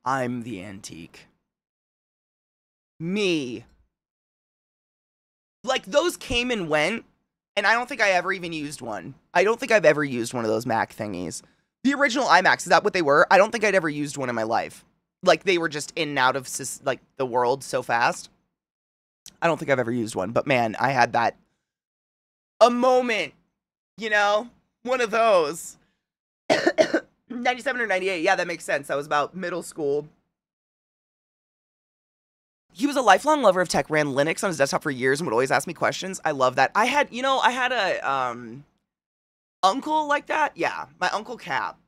I'm the antique. Me. Like, those came and went, and I don't think I ever even used one. I don't think I've ever used one of those Mac thingies. The original iMacs, is that what they were? I don't think I'd ever used one in my life. Like, they were just in and out of, like, the world so fast. I don't think I've ever used one, but man, I had that... a moment, you know? One of those. 97 or 98, yeah, that makes sense. That was about middle school. He was a lifelong lover of tech, ran Linux on his desktop for years and would always ask me questions. I love that. I had a, uncle like that. Yeah, my Uncle Cap.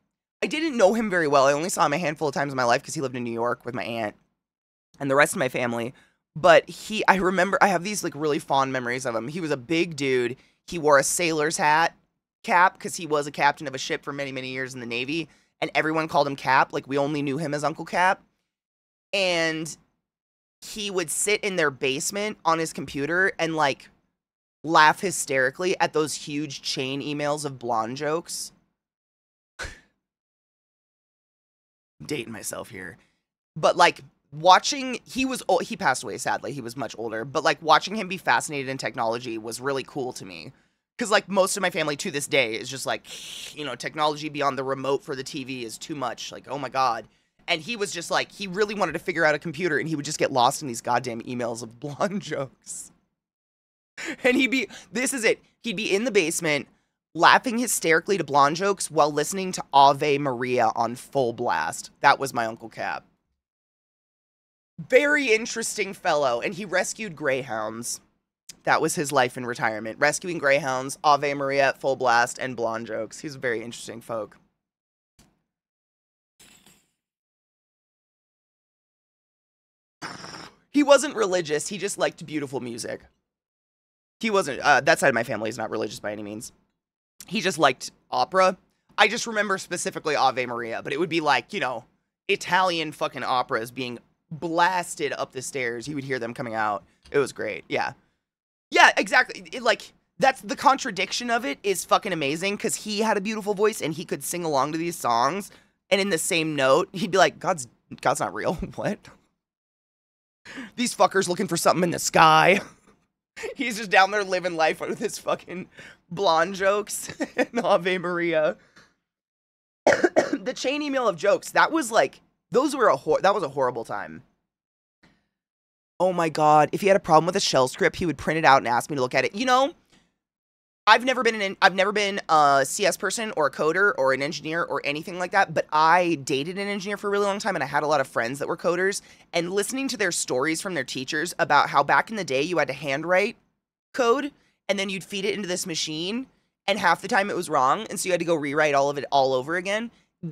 I didn't know him very well. I only saw him a handful of times in my life because he lived in New York with my aunt and the rest of my family. But I remember, I have these, like, really fond memories of him. He was a big dude. He wore a sailor's cap, because he was a captain of a ship for many, many years in the Navy. And everyone called him Cap. Like, we only knew him as Uncle Cap. And... he would sit in their basement on his computer and, like, laugh hysterically at those huge chain emails of blonde jokes. I'm dating myself here. But, like, watching... he passed away, sadly. He was much older. But, like, watching him be fascinated in technology was really cool to me. Because, like, most of my family to this day is just like, you know, technology beyond the remote for the TV is too much. Like, oh my God. And he was just like, he really wanted to figure out a computer, and he would just get lost in these goddamn emails of blonde jokes. And he'd be in the basement, laughing hysterically to blonde jokes while listening to Ave Maria on full blast. That was my Uncle Cap. Very interesting fellow, and he rescued greyhounds. That was his life in retirement. Rescuing greyhounds, Ave Maria at full blast, and blonde jokes. He's a very interesting folk. He wasn't religious. He just liked beautiful music. He wasn't, that side of my family is not religious by any means. He just liked opera. I just remember specifically Ave Maria, but it would be like, you know, Italian fucking operas being blasted up the stairs. You would hear them coming out. It was great. Yeah. Yeah, exactly. That's the contradiction of it is fucking amazing, because he had a beautiful voice and he could sing along to these songs, and in the same note, he'd be like, God's not real. What? These fuckers looking for something in the sky. He's just down there living life with his fucking blonde jokes and Ave Maria. The chain email of jokes, that was like, that was a horrible time. Oh my God, if he had a problem with a shell script, he would print it out and ask me to look at it. You know, I've never been a CS person or a coder or an engineer or anything like that, but I dated an engineer for a really long time, and I had a lot of friends that were coders, and listening to their stories from their teachers about how back in the day you had to handwrite code, and then you'd feed it into this machine, and half the time it was wrong, and so you had to go rewrite all of it all over again.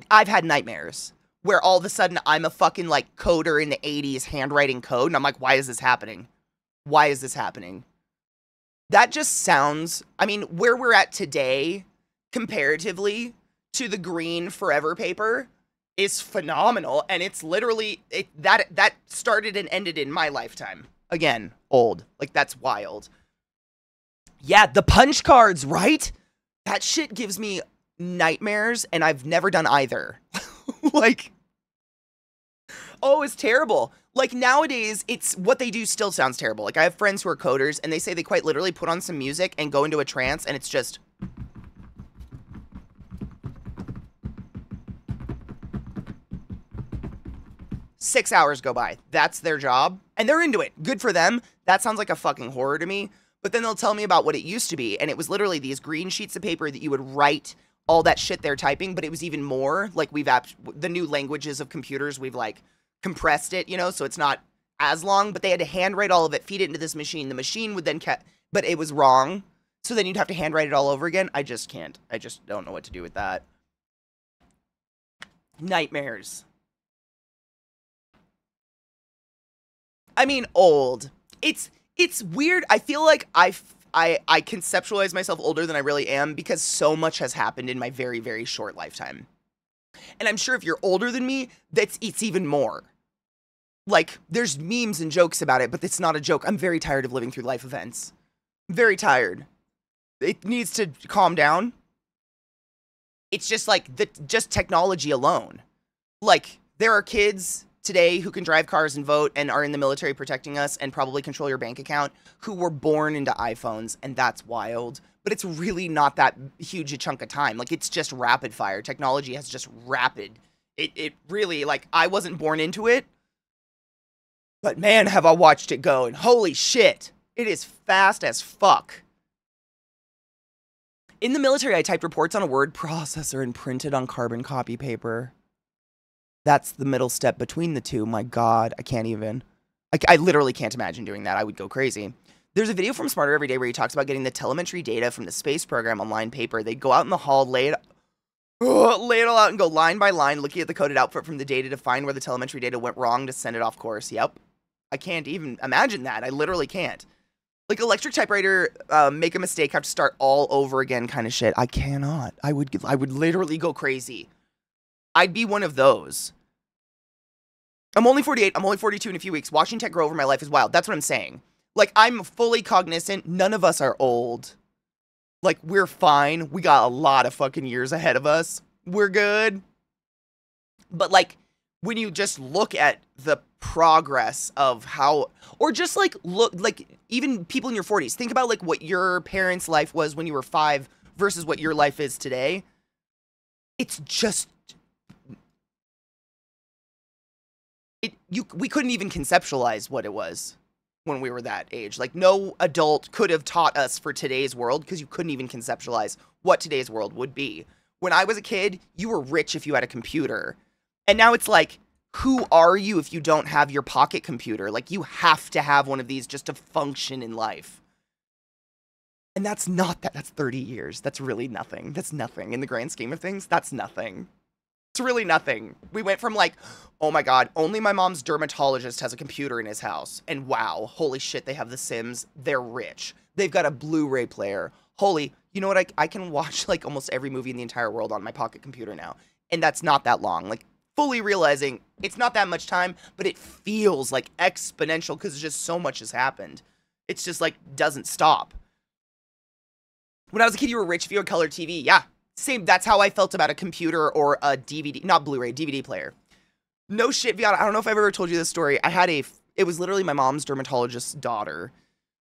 I've had nightmares where all of a sudden I'm a fucking, like, coder in the 80s handwriting code, and I'm like, why is this happening? Why is this happening? That just sounds, I mean, where we're at today, comparatively to the green forever paper, is phenomenal. And it's literally, that started and ended in my lifetime. Again, old. Like, that's wild. Yeah, the punch cards, right? That shit gives me nightmares, and I've never done either. Like, oh, it's terrible. Like, nowadays, it's what they do still sounds terrible. Like, I have friends who are coders, and they say they quite literally put on some music and go into a trance, and it's just... ...6 hours go by. That's their job, and they're into it. Good for them. That sounds like a fucking horror to me. But then they'll tell me about what it used to be, and it was literally these green sheets of paper that you would write all that shit they're typing, but it was even more. Like, the new languages of computers, we've, like, compressed it, you know, so it's not as long, but they had to handwrite all of it, feed it into this machine. The machine would then but it was wrong, so then you'd have to handwrite it all over again. I just can't. I just don't know what to do with that. Nightmares. I mean, old. It's weird. I feel like I conceptualize myself older than I really am because so much has happened in my very, very short lifetime. And I'm sure if you're older than me, it's even more. Like, there's memes and jokes about it, but it's not a joke. I'm very tired of living through life events. Very tired. It needs to calm down. It's just like, just technology alone. Like, there are kids today who can drive cars and vote and are in the military protecting us and probably control your bank account who were born into iPhones, and that's wild. But it's really not that huge a chunk of time. Like, it's just rapid fire. Technology has just rapid. It really, like, I wasn't born into it, but man, have I watched it go, and holy shit, it is fast as fuck. In the military, I typed reports on a word processor and printed on carbon copy paper. That's the middle step between the two. My God, I can't even. I literally can't imagine doing that. I would go crazy. There's a video from Smarter Every Day where he talks about getting the telemetry data from the space program on line paper. They'd go out in the hall, lay it all out and go line by line, looking at the coded output from the data to find where the telemetry data went wrong to send it off course. Yep. I can't even imagine that. I literally can't. Like, electric typewriter, make a mistake, have to start all over again kind of shit. I cannot. I would literally go crazy. I'd be one of those. I'm only 48. I'm only 42 in a few weeks. Watching tech grow over my life is wild. That's what I'm saying. Like, I'm fully cognizant. None of us are old. Like, we're fine. We got a lot of fucking years ahead of us. We're good. But, like, when you just look at the progress of how, or just, like, look, like, even people in your 40s, think about, like, what your parents' life was when you were 5 versus what your life is today. It's just, we couldn't even conceptualize what it was when we were that age. Like, no adult could have taught us for today's world because you couldn't even conceptualize what today's world would be. When I was a kid, you were rich if you had a computer. And now it's like, who are you if you don't have your pocket computer? Like, you have to have one of these just to function in life. And that's not that. That's 30 years. That's really nothing. That's nothing. In the grand scheme of things, that's nothing. It's really nothing. We went from like, oh my God, only my mom's dermatologist has a computer in his house. And wow, holy shit, they have The Sims. They're rich. They've got a Blu-ray player. Holy, you know what? I can watch like almost every movie in the entire world on my pocket computer now. And that's not that long. Like, fully realizing it's not that much time, but it feels like exponential because just so much has happened. It's just like, doesn't stop. When I was a kid, you were rich if you had color TV. Yeah. Same, that's how I felt about a computer or a DVD, not Blu-ray, DVD player. No shit, Viana, I don't know if I've ever told you this story. It was literally my mom's dermatologist's daughter.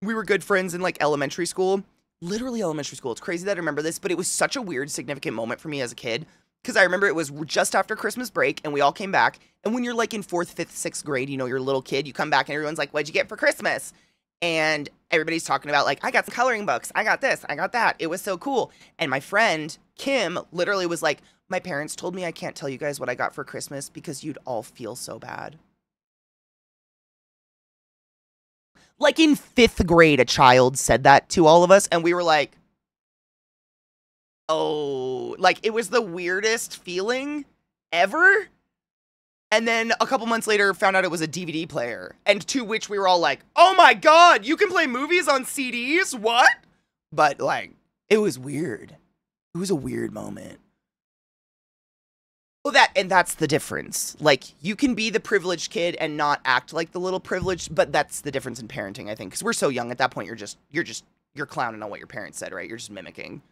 We were good friends in like elementary school. Literally elementary school. It's crazy that I remember this, but it was such a weird, significant moment for me as a kid. Because I remember it was just after Christmas break and we all came back. And when you're like in 4th, 5th, 6th grade, you know, you're a little kid, you come back and everyone's like, what'd you get for Christmas? And everybody's talking about like, I got some coloring books. I got this. I got that. It was so cool. And my friend, Kim, literally was like, my parents told me I can't tell you guys what I got for Christmas because you'd all feel so bad. Like in 5th grade, a child said that to all of us. And we were like, oh, like it was the weirdest feeling ever. And then a couple months later, found out it was a DVD player. And to which we were all like, oh my God, you can play movies on CDs? What? But like, it was weird. It was a weird moment. Well, that's the difference. Like, you can be the privileged kid and not act like the little privileged, but that's the difference in parenting, I think. Because we're so young at that point, you're clowning on what your parents said, right? You're just mimicking.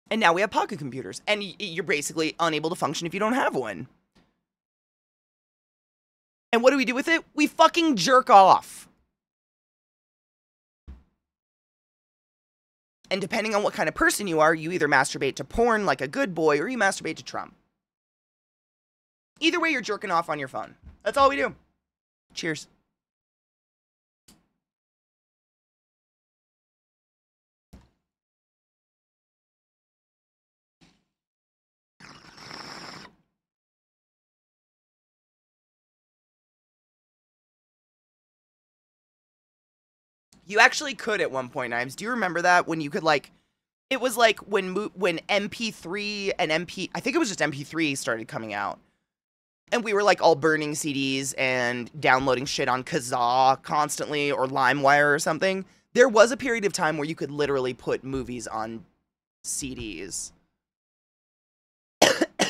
And now we have pocket computers. And you're basically unable to function if you don't have one. And what do we do with it? We fucking jerk off. And depending on what kind of person you are, you either masturbate to porn like a good boy or you masturbate to Trump. Either way, you're jerking off on your phone. That's all we do. Cheers. You actually could at one point, Ives. Do you remember that when you could like, it was like when MP3 and I think it was just MP3 started coming out. And we were like all burning CDs and downloading shit on Kazaa constantly or LimeWire or something. There was a period of time where you could literally put movies on CDs.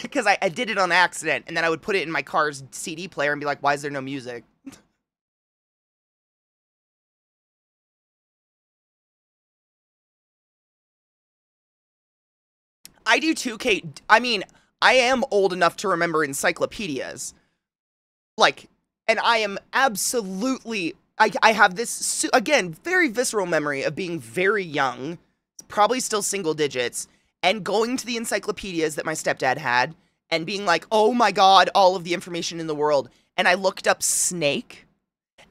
Because I did it on accident, and then I would put it in my car's CD player and be like, why is there no music? I do too, Kate. I mean, I am old enough to remember encyclopedias. Like, and I am absolutely, I have this, again, very visceral memory of being very young, probably still single digits, and going to the encyclopedias that my stepdad had, and being like, oh my god, all of the information in the world. And I looked up snake,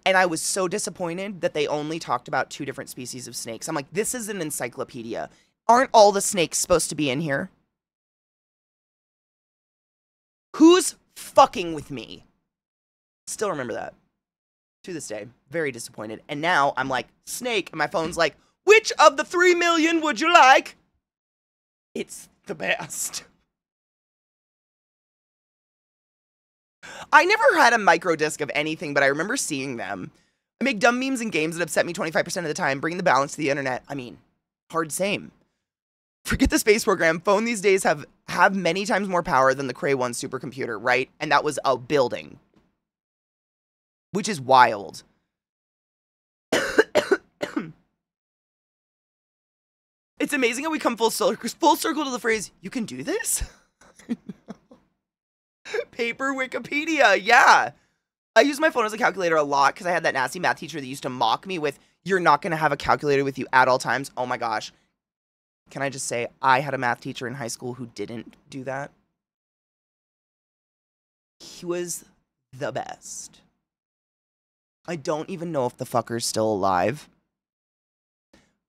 and I was so disappointed that they only talked about 2 different species of snakes. I'm like, this is an encyclopedia. Aren't all the snakes supposed to be in here? Who's fucking with me? Still remember that. To this day. Very disappointed. And now I'm like, snake, and my phone's like, which of the 3 million would you like? It's the best. I never had a micro disc of anything, but I remember seeing them. I make dumb memes and games that upset me 25% of the time, bring the balance to the internet. I mean, hard same. Forget the space program. Phone these days have many times more power than the Cray 1 supercomputer, right? And that was a building. Which is wild. It's amazing how we come full circle to the phrase, you can do this? Paper Wikipedia, yeah. I use my phone as a calculator a lot because I had that nasty math teacher that used to mock me with, you're not going to have a calculator with you at all times. Oh my gosh. Can I just say, I had a math teacher in high school who didn't do that. He was the best. I don't even know if the fucker's still alive.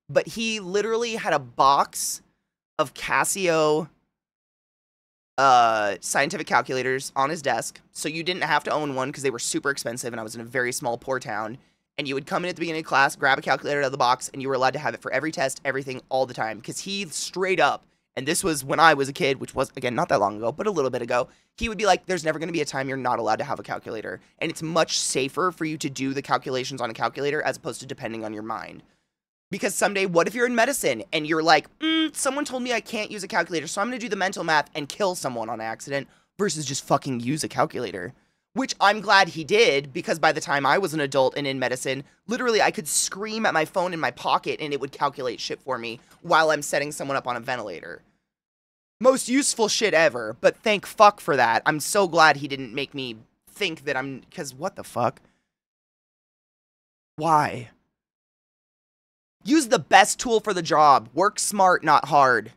But he literally had a box of Casio scientific calculators on his desk. So you didn't have to own one because they were super expensive and I was in a very small, poor town. And you would come in at the beginning of class, grab a calculator out of the box, and you were allowed to have it for every test, everything, all the time. Because he straight up, and this was when I was a kid, which was, again, not that long ago, but a little bit ago, he would be like, there's never going to be a time you're not allowed to have a calculator. And it's much safer for you to do the calculations on a calculator as opposed to depending on your mind. Because someday, what if you're in medicine and you're like, someone told me I can't use a calculator, so I'm going to do the mental math and kill someone on accident versus just fucking use a calculator. Which I'm glad he did, because by the time I was an adult and in medicine, literally I could scream at my phone in my pocket and it would calculate shit for me while I'm setting someone up on a ventilator. Most useful shit ever, but thank fuck for that. I'm so glad he didn't make me think that because what the fuck? Why? Use the best tool for the job. Work smart, not hard.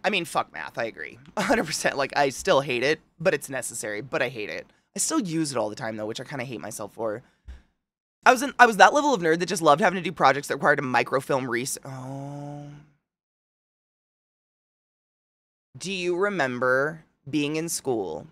I mean, fuck math, I agree. 100%, like, I still hate it, but it's necessary, but I hate it. I still use it all the time, though, which I kind of hate myself for. I was that level of nerd that just loved having to do projects that required a microfilm Oh. Do you remember being in school,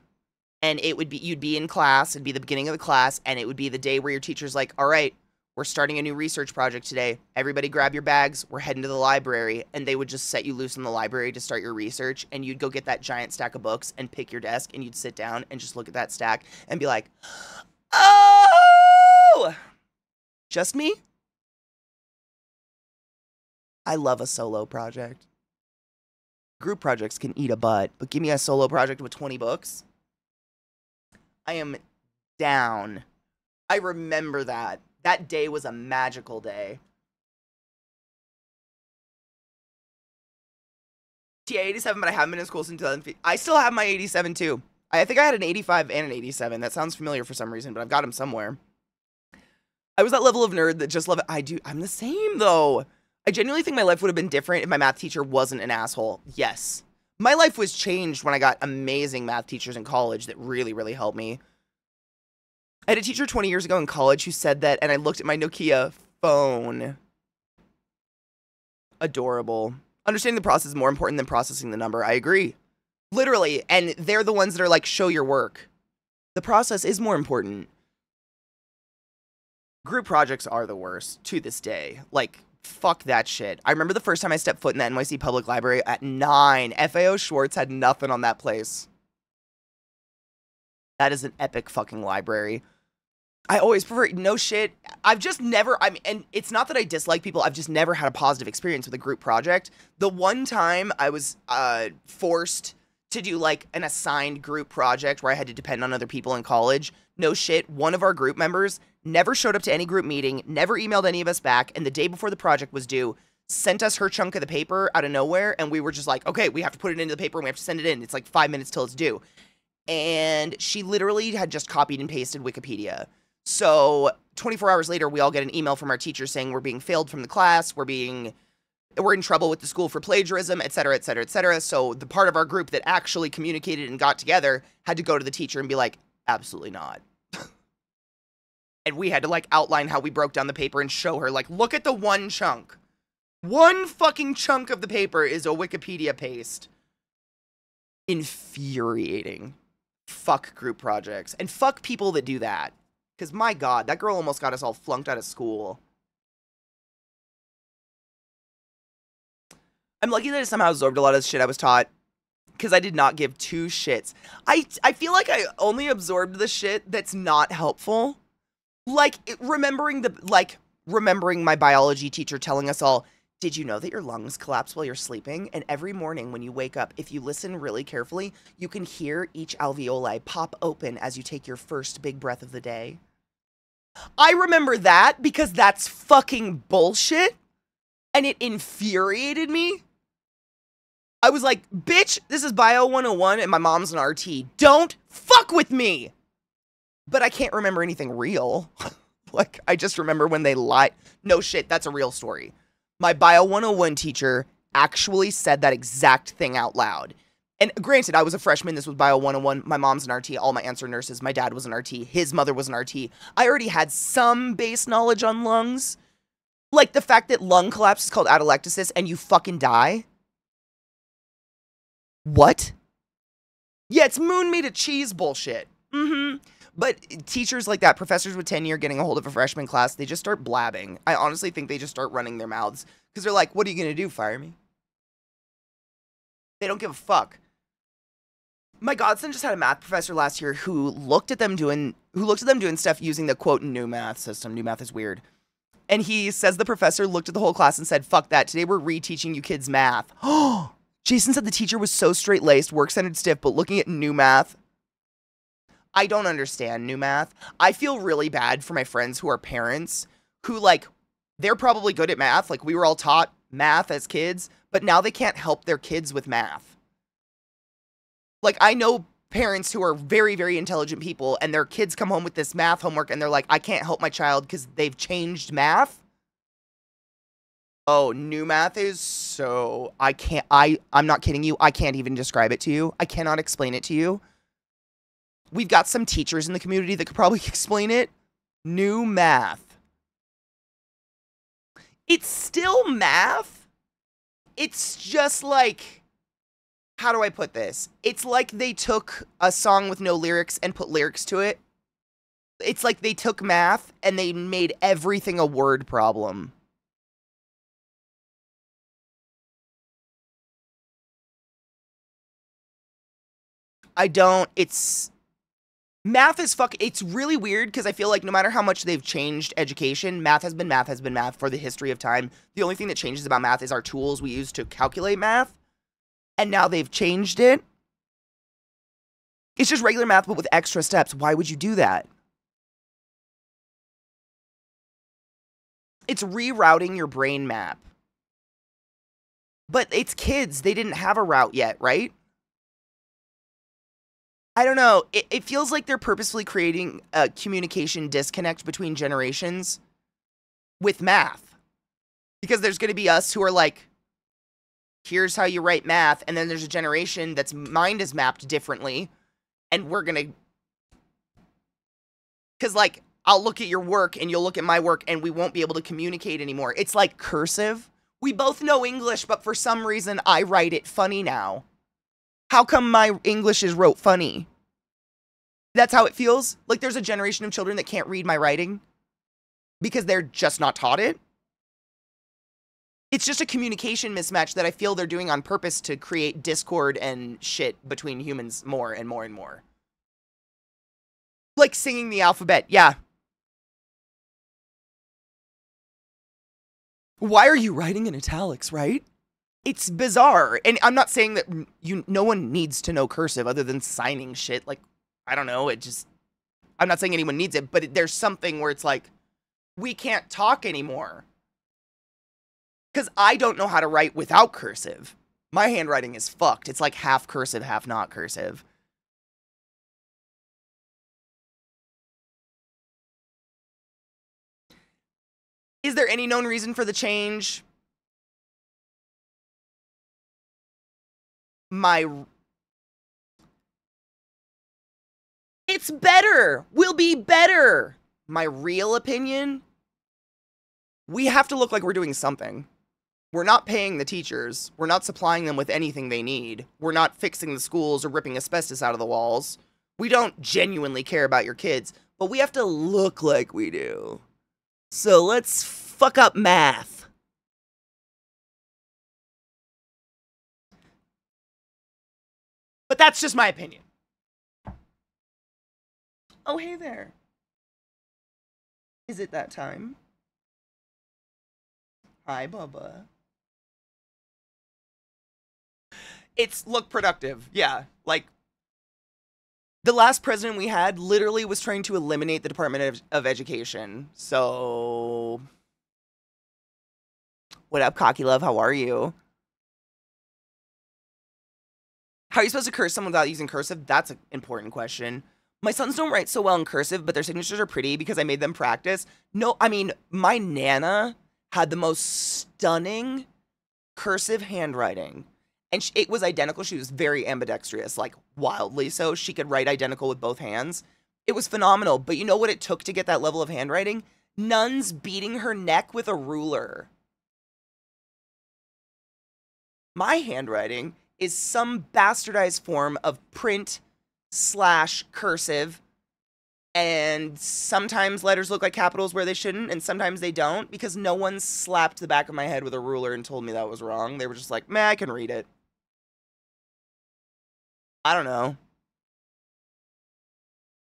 and you'd be in class, it'd be the beginning of the class, and it would be the day where your teacher's like, all right, we're starting a new research project today. Everybody grab your bags. We're heading to the library. And they would just set you loose in the library to start your research. And you'd go get that giant stack of books and pick your desk. And you'd sit down and just look at that stack and be like, oh! Just me? I love a solo project. Group projects can eat a butt. But give me a solo project with 20 books. I am down. I remember that. That day was a magical day. TA 87, but I haven't been in school since 2015. I still have my 87 too. I think I had an 85 and an 87. That sounds familiar for some reason, but I've got them somewhere. I was that level of nerd that just love it. I'm the same though. I genuinely think my life would have been different if my math teacher wasn't an asshole. Yes. My life was changed when I got amazing math teachers in college that really, really helped me. I had a teacher 20 years ago in college who said that, and I looked at my Nokia phone. Adorable. Understanding the process is more important than processing the number. I agree. Literally. And they're the ones that are like, show your work. The process is more important. Group projects are the worst to this day. Like, fuck that shit. I remember the first time I stepped foot in the NYC Public Library at 9. FAO Schwartz had nothing on that place. That is an epic fucking library. I always prefer, no shit. I've just never, and it's not that I dislike people, I've just never had a positive experience with a group project. The one time I was forced to do like an assigned group project where I had to depend on other people in college, no shit, one of our group members never showed up to any group meeting, never emailed any of us back, and the day before the project was due, sent us her chunk of the paper out of nowhere, and we were just like, okay, we have to put it into the paper and we have to send it in. It's like 5 minutes till it's due. And she literally had just copied and pasted Wikipedia. So 24 hours later, we all get an email from our teacher saying we're being failed from the class, we're in trouble with the school for plagiarism, et cetera, et cetera, et cetera. So the part of our group that actually communicated and got together had to go to the teacher and be like, absolutely not. And we had to like outline how we broke down the paper and show her like, look at the one chunk. One fucking chunk of the paper is a Wikipedia paste. Infuriating. Fuck group projects. And fuck people that do that. Because my God, that girl almost got us all flunked out of school. I'm lucky that I somehow absorbed a lot of the shit I was taught. Because I did not give two shits. I feel like I only absorbed the shit that's not helpful. Like, remembering my biology teacher telling us all, did you know that your lungs collapse while you're sleeping? And every morning when you wake up, if you listen really carefully, you can hear each alveoli pop open as you take your first big breath of the day. I remember that because that's fucking bullshit. And it infuriated me. I was like, bitch, this is Bio 101 and my mom's an RT. Don't fuck with me. But I can't remember anything real. Like, I just remember when they lied. No shit, that's a real story. My Bio 101 teacher actually said that exact thing out loud. And granted, I was a freshman. This was Bio 101. My mom's an RT. All my aunts are nurses. My dad was an RT. His mother was an RT. I already had some base knowledge on lungs. Like the fact that lung collapse is called atelectasis and you fucking die. What? Yeah, it's moon made of cheese bullshit. But teachers like that, professors with tenure getting a hold of a freshman class, they just start blabbing. I honestly think they just start running their mouths. Because they're like, what are you going to do, fire me? They don't give a fuck. My godson just had a math professor last year who looked at them doing stuff using the quote new math system. New math is weird. And he says the professor looked at the whole class and said, fuck that. Today we're reteaching you kids math. Oh, Jason said the teacher was so straight-laced, work-centered stiff, but looking at new math. I don't understand new math. I feel really bad for my friends who are parents who, like, they're probably good at math. Like, we were all taught math as kids, but now they can't help their kids with math. Like, I know parents who are very, very intelligent people, and their kids come home with this math homework, and they're like, I can't help my child because they've changed math. Oh, new math is so... I'm not kidding you. I can't even describe it to you. I cannot explain it to you. We've got some teachers in the community that could probably explain it. New math. It's still math. It's just like... How do I put this? It's like they took a song with no lyrics and put lyrics to it. It's like they took math and they made everything a word problem. Math is it's really weird because I feel like no matter how much they've changed education, math has been math for the history of time. The only thing that changes about math is our tools we use to calculate math. And now they've changed it. It's just regular math, but with extra steps. Why would you do that? It's rerouting your brain map. But it's kids. They didn't have a route yet, right? I don't know. It feels like they're purposefully creating a communication disconnect between generations with math. Because there's going to be us who are like, here's how you write math, and then there's a generation that's mind is mapped differently, and we're going to... Because, like, I'll look at your work, and you'll look at my work, and we won't be able to communicate anymore. It's like cursive. We both know English, but for some reason, I write it funny now. How come my English is wrote funny? That's how it feels? Like there's a generation of children that can't read my writing? because they're just not taught it. It's just a communication mismatch that I feel they're doing on purpose to create discord and shit between humans more and more and more. Like singing the alphabet, yeah. Why are you writing in italics, right? It's bizarre. And I'm not saying that no one needs to know cursive other than signing shit. Like, I don't know, I'm not saying anyone needs it, but there's something where it's like, we can't talk anymore. Because I don't know how to write without cursive. My handwriting is fucked. It's like half cursive, half not cursive. Is there any known reason for the change? It's better. We'll be better. My real opinion, we have to look like we're doing something. We're not paying the teachers. We're not supplying them with anything they need. We're not fixing the schools or ripping asbestos out of the walls. We don't genuinely care about your kids, but we have to look like we do. So let's fuck up math. But that's just my opinion. Oh, hey there. Is it that time? Hi, Bubba. It's look productive. Yeah, like the last president we had literally was trying to eliminate the Department of Education. So, what up, Cocky Love? How are you? How are you supposed to curse someone without using cursive? That's an important question. My sons don't write so well in cursive, but their signatures are pretty because I made them practice. No, I mean, my Nana had the most stunning cursive handwriting. And it was identical. She was very ambidextrous, like wildly so. She could write identical with both hands. It was phenomenal. But you know what it took to get that level of handwriting? Nuns beating her neck with a ruler. My handwriting is some bastardized form of print/cursive. And sometimes letters look like capitals where they shouldn't, and sometimes they don't, because no one slapped the back of my head with a ruler and told me that was wrong. They were just like, meh, I can read it. I don't know.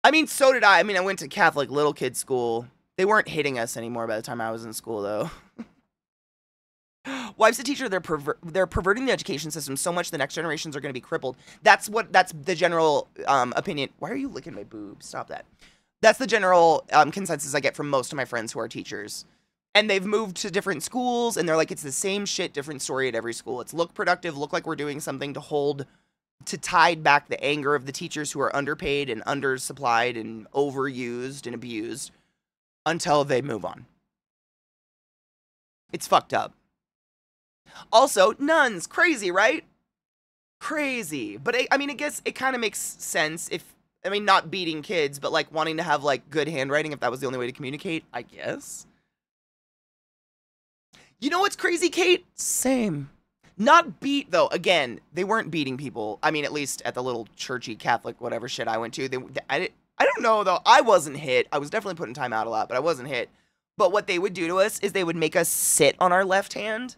I mean, so did I. I mean, I went to Catholic little kid school. They weren't hitting us anymore by the time I was in school, though. Wife's a teacher. They're perverting the education system so much the next generations are going to be crippled. That's the general opinion. Why are you licking my boob? Stop that. That's the general consensus I get from most of my friends who are teachers. And they've moved to different schools, and they're like, it's the same shit, different story at every school. It's look productive, look like we're doing something to tide back the anger of the teachers who are underpaid and undersupplied and overused and abused until they move on. It's fucked up. Also, nuns, crazy, right? Crazy. But I mean, I guess it kind of makes sense if, I mean, not beating kids, but like wanting to have like good handwriting if that was the only way to communicate, I guess. You know what's crazy, Kate? Same. Not beat, though. Again, they weren't beating people. I mean, at least at the little churchy Catholic whatever shit I went to. I don't know, though. I wasn't hit. I was definitely put in time out a lot, but I wasn't hit. But what they would do to us is they would make us sit on our left hand.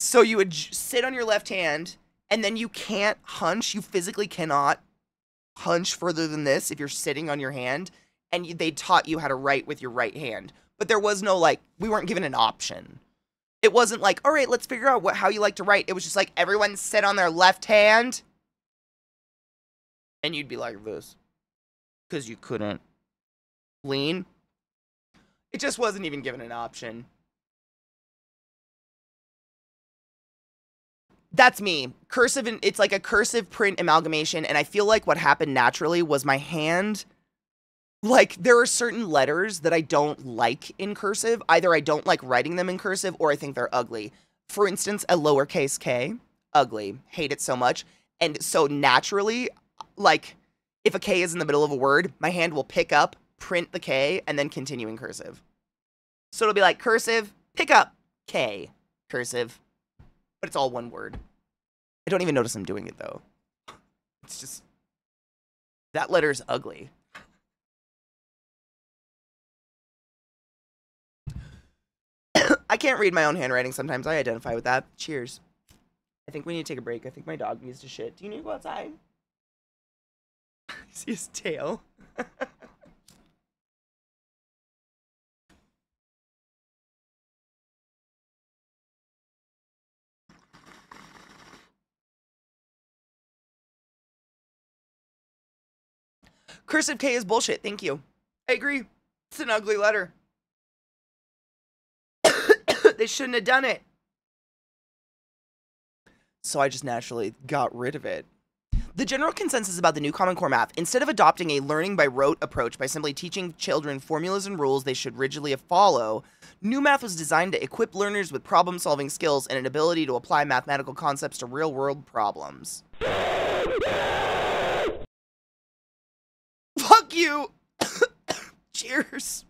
So you would sit on your left hand, and then you can't hunch. You physically cannot hunch further than this if you're sitting on your hand. And they taught you how to write with your right hand. But there was no, like, we weren't given an option. It wasn't like, all right, let's figure out how you like to write. It was just like, everyone sit on their left hand. And you'd be like this. Because you couldn't lean. It just wasn't even given an option. That's me. Cursive, it's like a cursive print amalgamation. And I feel like what happened naturally was my hand, like, there are certain letters that I don't like in cursive. Either I don't like writing them in cursive or I think they're ugly. For instance, a lowercase k, ugly. Hate it so much. And so naturally, like, if a K is in the middle of a word, my hand will pick up, print the K, and then continue in cursive. So it'll be like cursive, pick up, K, cursive. But it's all one word. I don't even notice I'm doing it, though. It's just, that letter's ugly. I can't read my own handwriting sometimes. I identify with that. Cheers. I think we need to take a break. I think my dog needs to shit. Do you need to go outside? See his tail? Cursive K is bullshit. Thank you. I agree. It's an ugly letter. They shouldn't have done it. So I just naturally got rid of it. The general consensus about the new Common Core math, instead of adopting a learning by rote approach by simply teaching children formulas and rules they should rigidly follow, new math was designed to equip learners with problem-solving skills and an ability to apply mathematical concepts to real-world problems. Fuck you! Cheers.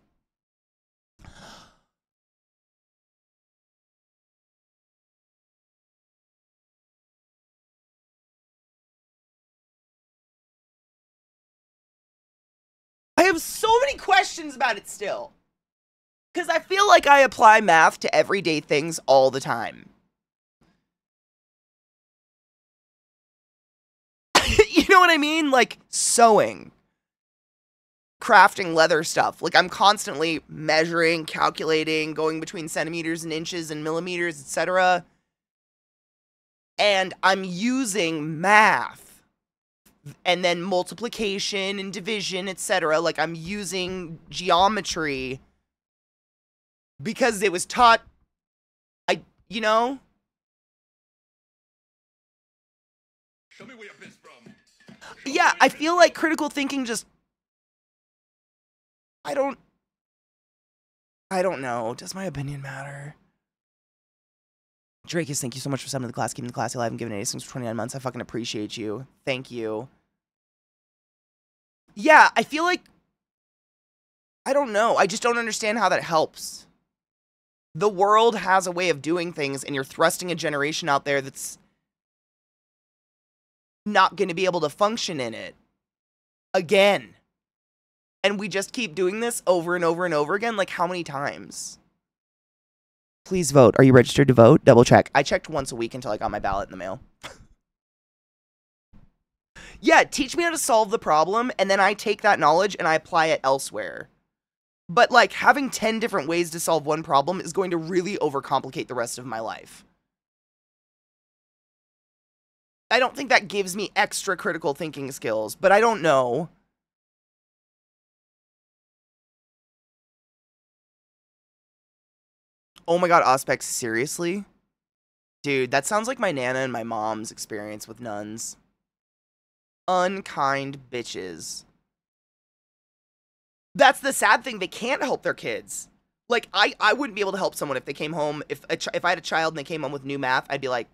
I have so many questions about it still. Because I feel like I apply math to everyday things all the time. You know what I mean? Like sewing, crafting leather stuff. Like I'm constantly measuring, calculating, going between centimeters and inches and millimeters, etc. And I'm using math. And then multiplication and division, etc. Like I'm using geometry because it was taught, you know?
Show me where you're pissed from.
Yeah, I feel like critical thinking just, I don't know. Does my opinion matter? Drakus, thank you so much for sending the class, keeping the class alive and giving it a since for 29 months. I fucking appreciate you. Thank you. Yeah, I feel like, I don't know. I just don't understand how that helps. The world has a way of doing things, and you're thrusting a generation out there that's not going to be able to function in it. Again. And we just keep doing this over and over and over again. Like, how many times? Please vote. Are you registered to vote? Double check. I checked once a week until I got my ballot in the mail. Yeah, teach me how to solve the problem, and then I take that knowledge and I apply it elsewhere. But, like, having 10 different ways to solve one problem is going to really overcomplicate the rest of my life. I don't think that gives me extra critical thinking skills, but I don't know. Oh my god, Auspex, seriously? Dude, that sounds like my Nana and my mom's experience with nuns. Unkind bitches. That's the sad thing. They can't help their kids. Like, I wouldn't be able to help someone if they came home. If I had a child and they came home with new math, I'd be like,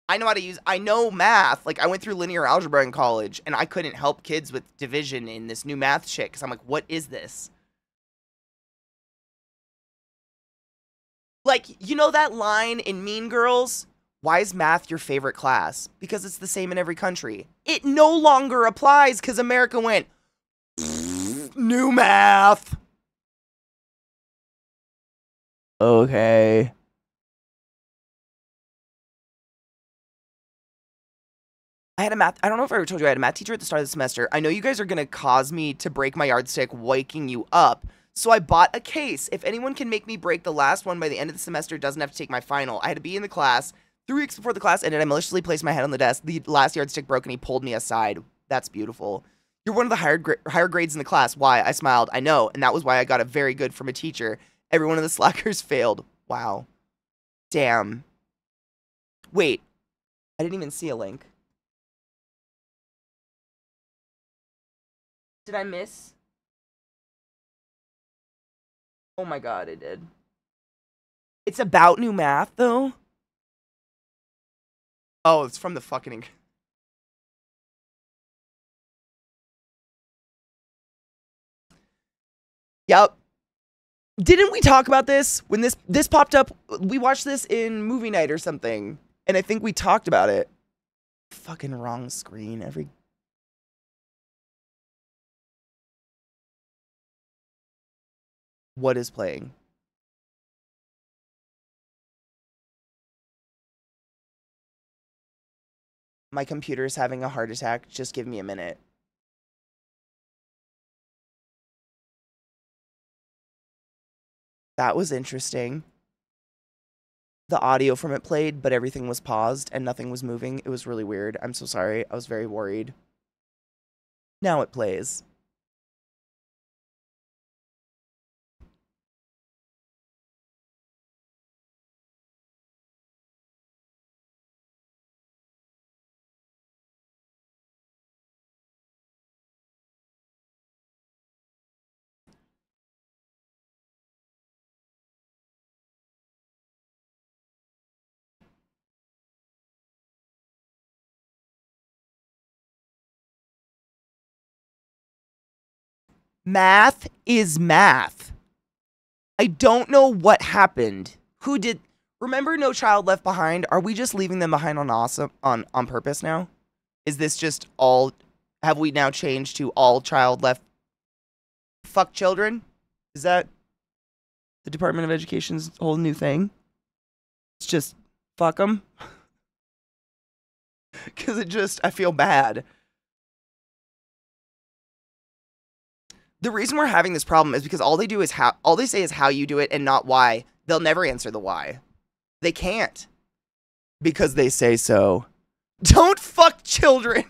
I know math. Like, I went through linear algebra in college, and I couldn't help kids with division in this new math shit, because I'm like, what is this? Like, you know that line in Mean Girls? Why is math your favorite class? Because it's the same in every country. It no longer applies because America went, new math. Okay. I don't know if I ever told you I had a math teacher at the start of the semester. I know you guys are going to cause me to break my yardstick waking you up. So I bought a case. If anyone can make me break the last one by the end of the semester, doesn't have to take my final. I had to be in the class. 3 weeks before the class ended, I maliciously placed my head on the desk. The last yardstick broke and he pulled me aside. That's beautiful. You're one of the higher grades in the class. Why? I smiled. I know. And that was why I got a very good from a teacher. Every one of the slackers failed. Wow. Damn. Wait. I didn't even see a link. Did I miss? Oh my god, I did. It's about new math, though? Oh, it's from the fucking... Yep. Didn't we talk about this? When this popped up, we watched this in movie night or something. And I think we talked about it. Fucking wrong screen every... What is playing? My computer's having a heart attack. Just give me a minute. That was interesting. The audio from it played, but everything was paused and nothing was moving. It was really weird. I'm so sorry. I was very worried. Now it plays. Math is math. I don't know what happened. Who did... Remember No Child Left Behind? Are we just leaving them behind on purpose now? Is this just all... Have we now changed to all child left... Fuck children? Is that the Department of Education's whole new thing? It's just... Fuck them? Because it just... I feel bad. The reason we're having this problem is because all they do is all they say is how you do it and not why. They'll never answer the why. They can't. Because they say so. Don't fuck children.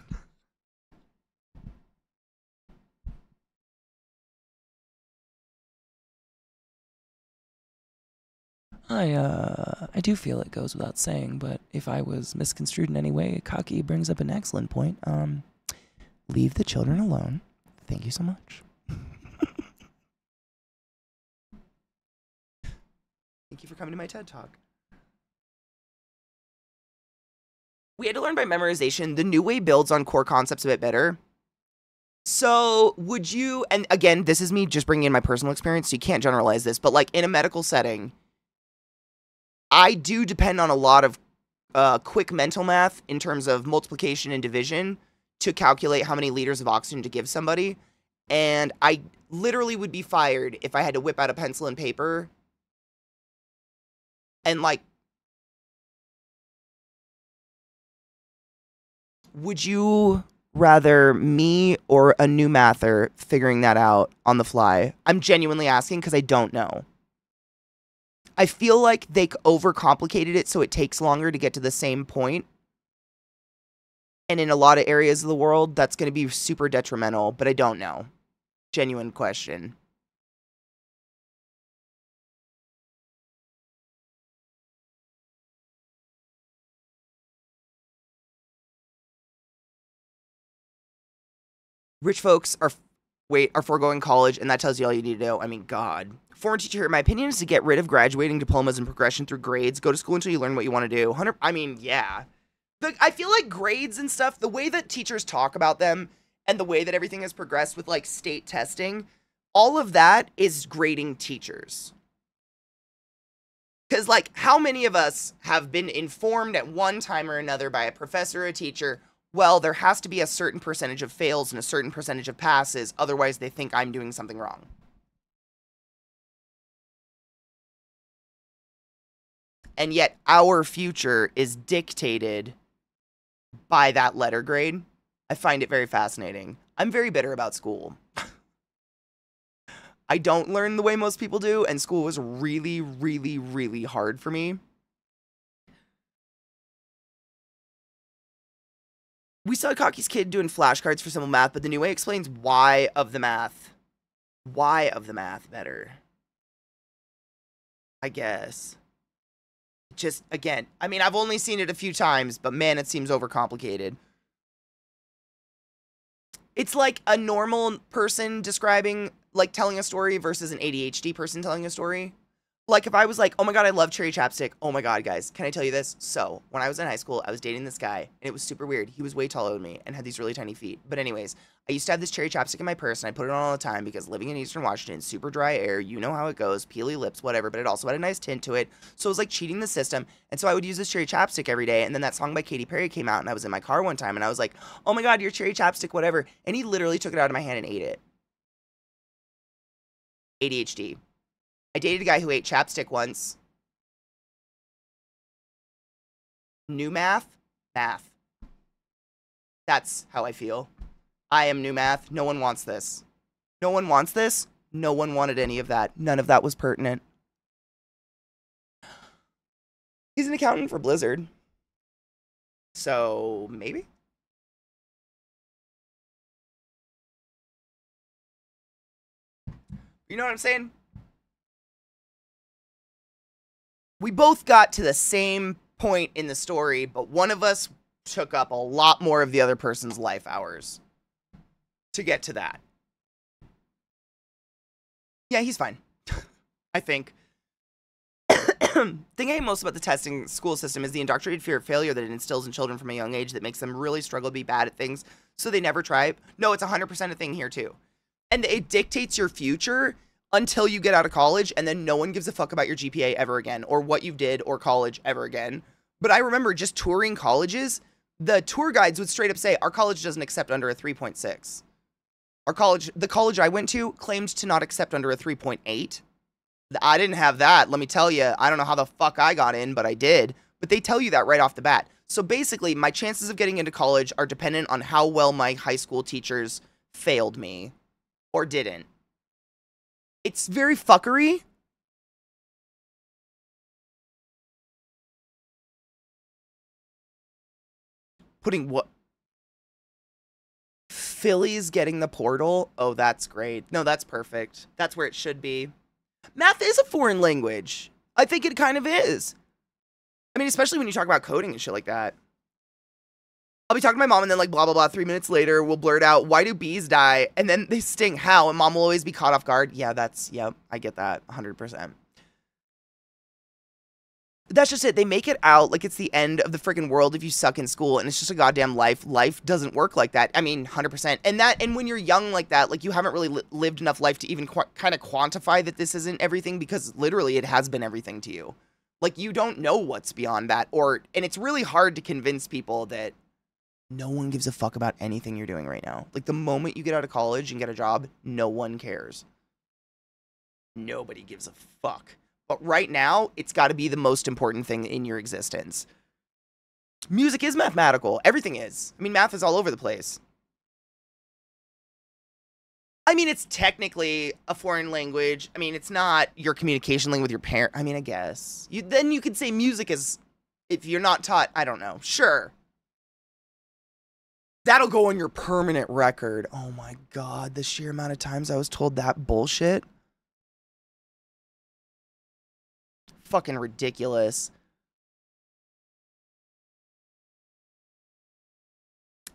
I do feel it goes without saying, but if I was misconstrued in any way, Katie brings up an excellent point. Leave the children alone. Thank you so much.
Thank you for coming to my TED Talk. We had to learn by memorization. The new way builds on core concepts a bit better. So would you, and again, this is me just bringing in my personal experience, so you can't generalize this, but like in a medical setting, I do depend on a lot of quick mental math in terms of multiplication and division to calculate how many liters of oxygen to give somebody. And I literally would be fired if I had to whip out a pencil and paper and like, would you rather me or a new mather figuring that out on the fly? I'm genuinely asking because I don't know. I feel like they overcomplicated it so it takes longer to get to the same point. And in a lot of areas of the world, that's going to be super detrimental, but I don't know. Genuine question. Rich folks are foregoing college, and that tells you all you need to know. I mean, God. Former teacher, my opinion is to get rid of graduating diplomas and progression through grades. Go to school until you learn what you want to do. I mean, yeah. I feel like grades and stuff, the way that teachers talk about them and the way that everything has progressed with, like, state testing, all of that is grading teachers. Because, like, how many of us have been informed at one time or another by a professor or a teacher, well, there has to be a certain percentage of fails and a certain percentage of passes, otherwise they think I'm doing something wrong. And yet our future is dictated by that letter grade. I find it very fascinating. I'm very bitter about school. I don't learn the way most people do, and school was really, really, really hard for me. We saw Kakie's kid doing flashcards for simple math, but the new way explains why of the math. Why of the math better. I guess. Just, again, I mean, I've only seen it a few times, but man, it seems overcomplicated. It's like a normal person describing, like, telling a story versus an ADHD person telling a story. Like, if I was like, oh my god, I love cherry chapstick. Oh my god, guys, can I tell you this? So, when I was in high school, I was dating this guy, and it was super weird. He was way taller than me and had these really tiny feet. But anyways, I used to have this cherry chapstick in my purse, and I put it on all the time because living in Eastern Washington, super dry air, you know how it goes, peely lips, whatever, but it also had a nice tint to it. So it was like cheating the system. And so I would use this cherry chapstick every day, and then that song by Katy Perry came out, and I was in my car one time, and I was like, oh my god, your cherry chapstick, whatever. And he literally took it out of my hand and ate it. ADHD. I dated a guy who ate chapstick once. New math? Math. That's how I feel. I am new math. No one wants this. No one wants this. No one wanted any of that. None of that was pertinent. He's an accountant for Blizzard. So, maybe? You know what I'm saying? We both got to the same point in the story, but one of us took up a lot more of the other person's life hours to get to that. Yeah, he's fine. I think. The thing I hate most about the testing school system is the indoctrinated fear of failure that it instills in children from a young age that makes them really struggle to be bad at things, so they never try. No, it's 100% a thing here, too. And it dictates your future until you get out of college, and then no one gives a fuck about your GPA ever again, or what you did, or college ever again. But I remember just touring colleges, the tour guides would straight up say, our college doesn't accept under a 3.6. The college I went to claimed to not accept under a 3.8. I didn't have that, let me tell you. I don't know how the fuck I got in, but I did. But they tell you that right off the bat. So basically, my chances of getting into college are dependent on how well my high school teachers failed me. Or didn't. It's very fuckery. Putting what? Philly's getting the portal? Oh, that's great. No, that's perfect. That's where it should be. Math is a foreign language. I think it kind of is. I mean, especially when you talk about coding and shit like that. I'll be talking to my mom and then like blah, blah, blah. 3 minutes later, we'll blurt out, why do bees die? And then they sting. How? And mom will always be caught off guard. Yeah, I get that 100%. That's just it. They make it out like it's the end of the freaking world if you suck in school, and it's just a goddamn life. Life doesn't work like that. I mean, 100%. And when you're young like that, like you haven't really lived enough life to even kind of quantify that this isn't everything, because literally it has been everything to you. Like you don't know what's beyond that, and it's really hard to convince people that no one gives a fuck about anything you're doing right now. Like the moment you get out of college and get a job, no one cares. Nobody gives a fuck. But right now, it's got to be the most important thing in your existence. Music is mathematical. Everything is. I mean, math is all over the place. I mean, it's technically a foreign language. I mean, it's not your communication language with your parent. I mean, I guess. Then you could say music is, if you're not taught, I don't know. Sure. That'll go on your permanent record. Oh my God, the sheer amount of times I was told that bullshit. Fucking ridiculous.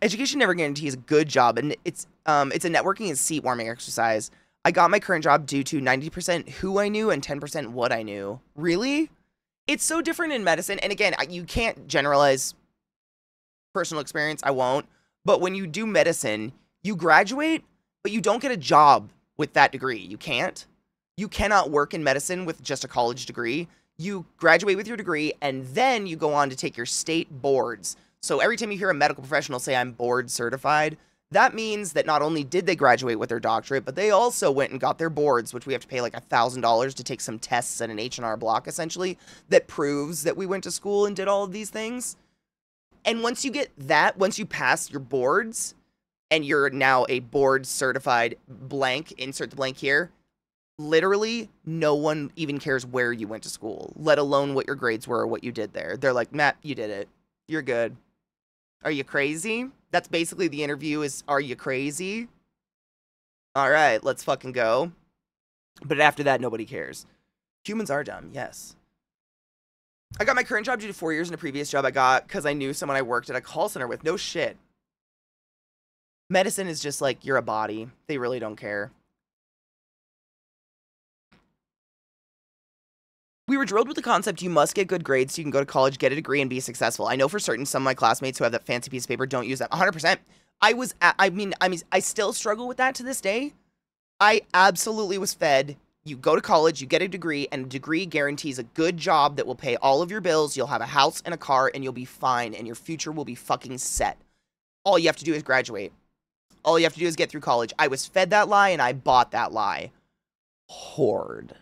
Education never guarantees a good job, and it's a networking and seat warming exercise. I got my current job due to 90% who I knew and 10% what I knew. Really? It's so different in medicine, and again, you can't generalize personal experience. I won't. But when you do medicine, you graduate, but you don't get a job with that degree. You can't. You cannot work in medicine with just a college degree. You graduate with your degree, and then you go on to take your state boards. So every time you hear a medical professional say, I'm board certified, that means that not only did they graduate with their doctorate, but they also went and got their boards, which we have to pay like $1,000 to take some tests at an H&R Block, essentially, that proves that we went to school and did all of these things. And once you get that, once you pass your boards, and you're now a board certified blank, insert the blank here, literally, no one even cares where you went to school, let alone what your grades were or what you did there. They're like, Matt, you did it. You're good. Are you crazy? That's basically the interview is, are you crazy? All right, let's fucking go. But after that, nobody cares. Humans are dumb, yes. I got my current job due to 4 years in a previous job I got because I knew someone I worked at a call center with. No shit. Medicine is just like, you're a body. They really don't care. We were drilled with the concept you must get good grades so you can go to college, get a degree, and be successful. I know for certain some of my classmates who have that fancy piece of paper don't use that. 100%. I still struggle with that to this day. I absolutely was fed, you go to college, you get a degree, and a degree guarantees a good job that will pay all of your bills, you'll have a house and a car, and you'll be fine, and your future will be fucking set. All you have to do is graduate. All you have to do is get through college. I was fed that lie, and I bought that lie. Horde.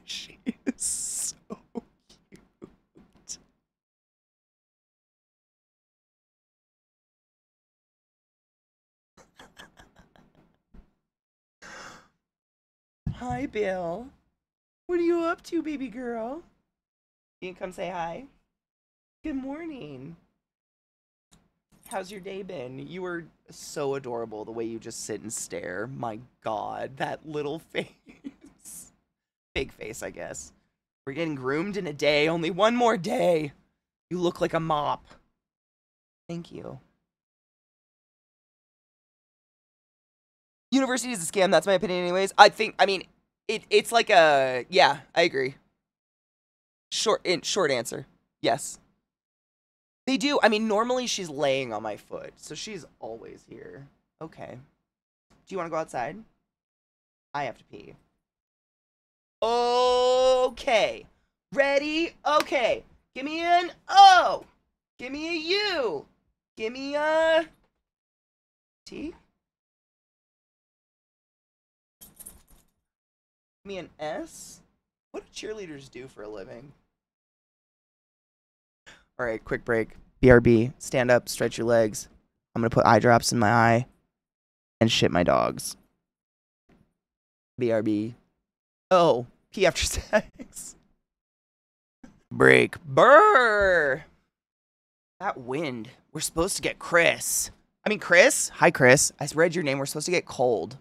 She is so cute. Hi, Bill. What are you up to, baby girl? You can come say hi. Good morning. How's your day been? You were so adorable the way you just sit and stare. My God, that little face. Big face, I guess. We're getting groomed in a day. Only one more day. You look like a mop. Thank you. University is a scam. That's my opinion anyways. I mean, it's like a, yeah, I agree. Short answer. Yes. They do. I mean, normally she's laying on my foot, so she's always here. Okay. Do you want to go outside? I have to pee. Okay. Ready? Okay. Give me an O. Give me a U. Give me a T. Give me an S. What do cheerleaders do for a living? All right, quick break. BRB. Stand up, stretch your legs. I'm going to put eye drops in my eye and shit my dogs. BRB. Oh, pee after sex. Break. Brr. That wind. We're supposed to get Chris. I mean, Chris? Hi, Chris. I read your name. We're supposed to get cold.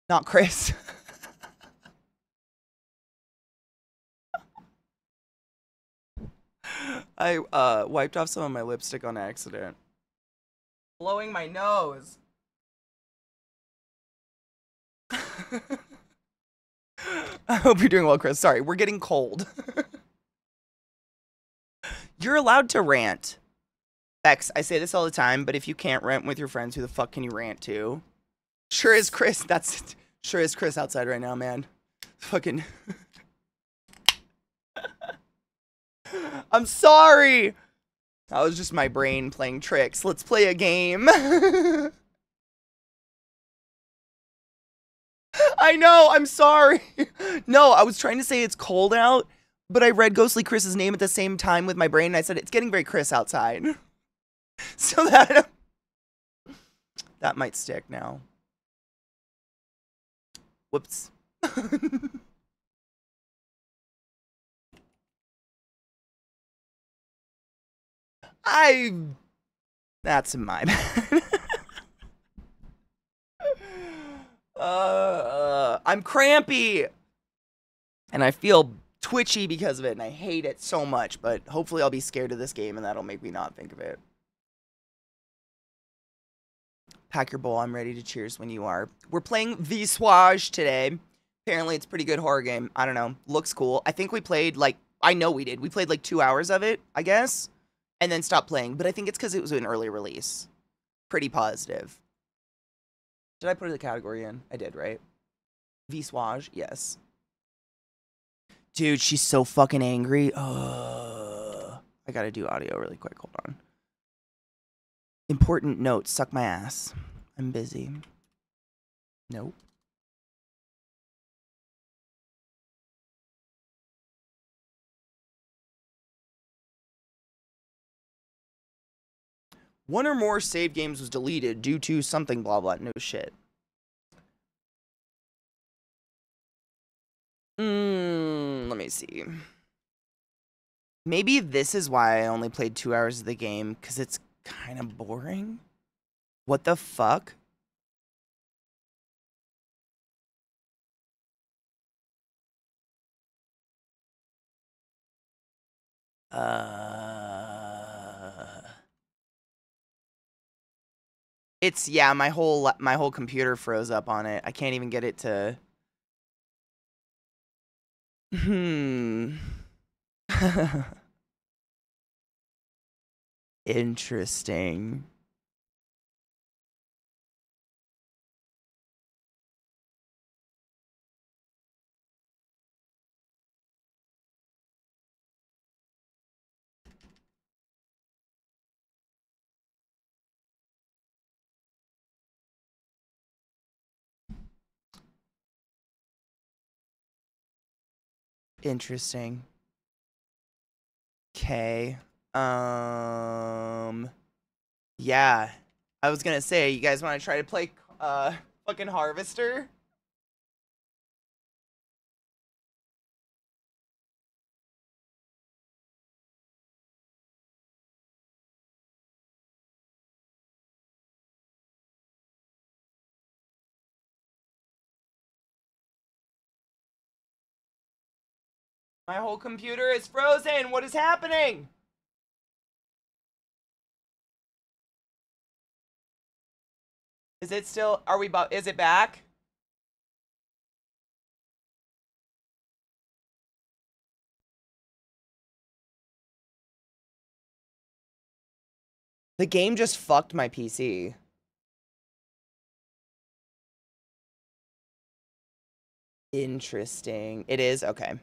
Not Chris. I wiped off some of my lipstick on accident. Blowing my nose. I hope you're doing well, Chris. Sorry, we're getting cold. You're allowed to rant. X, I say this all the time, but if you can't rant with your friends, who the fuck can you rant to? Sure is Chris. That's sure is Chris outside right now, man. Fucking. I'm sorry. That was just my brain playing tricks. Let's play a game. I know, I'm sorry. No, I was trying to say it's cold out, but I read Ghostly Chris's name at the same time with my brain, and I said, it's getting very Chris outside. So that might stick now. Whoops. That's my bad. I'm crampy. And I feel twitchy because of it, and I hate it so much, but hopefully I'll be scared of this game, and that'll make me not think of it. Pack your bowl. I'm ready to cheers when you are. We're playing Visage today. Apparently it's a pretty good horror game. I don't know. Looks cool. I think we played, like, I know we did. We played, like, 2 hours of it, I guess, and then stopped playing. But I think it's because it was an early release. Pretty positive. Did I put the category in? I did, right? Visage, yes. Dude, she's so fucking angry. I gotta do audio really quick. Hold on. Important note. Suck my ass. I'm busy. Nope. One or more save games was deleted due to something blah blah. No shit. Let me see. Maybe this is why I only played 2 hours of the game, because it's kind of boring. What the fuck? It's, yeah, my whole computer froze up on it. I can't even get it to. Interesting. Interesting. Okay. Yeah. I was gonna say, you guys want to try to play fucking Harvester? My whole computer is frozen. What is happening? Is it still, is it back? The game just fucked my PC. Interesting. It is? Okay.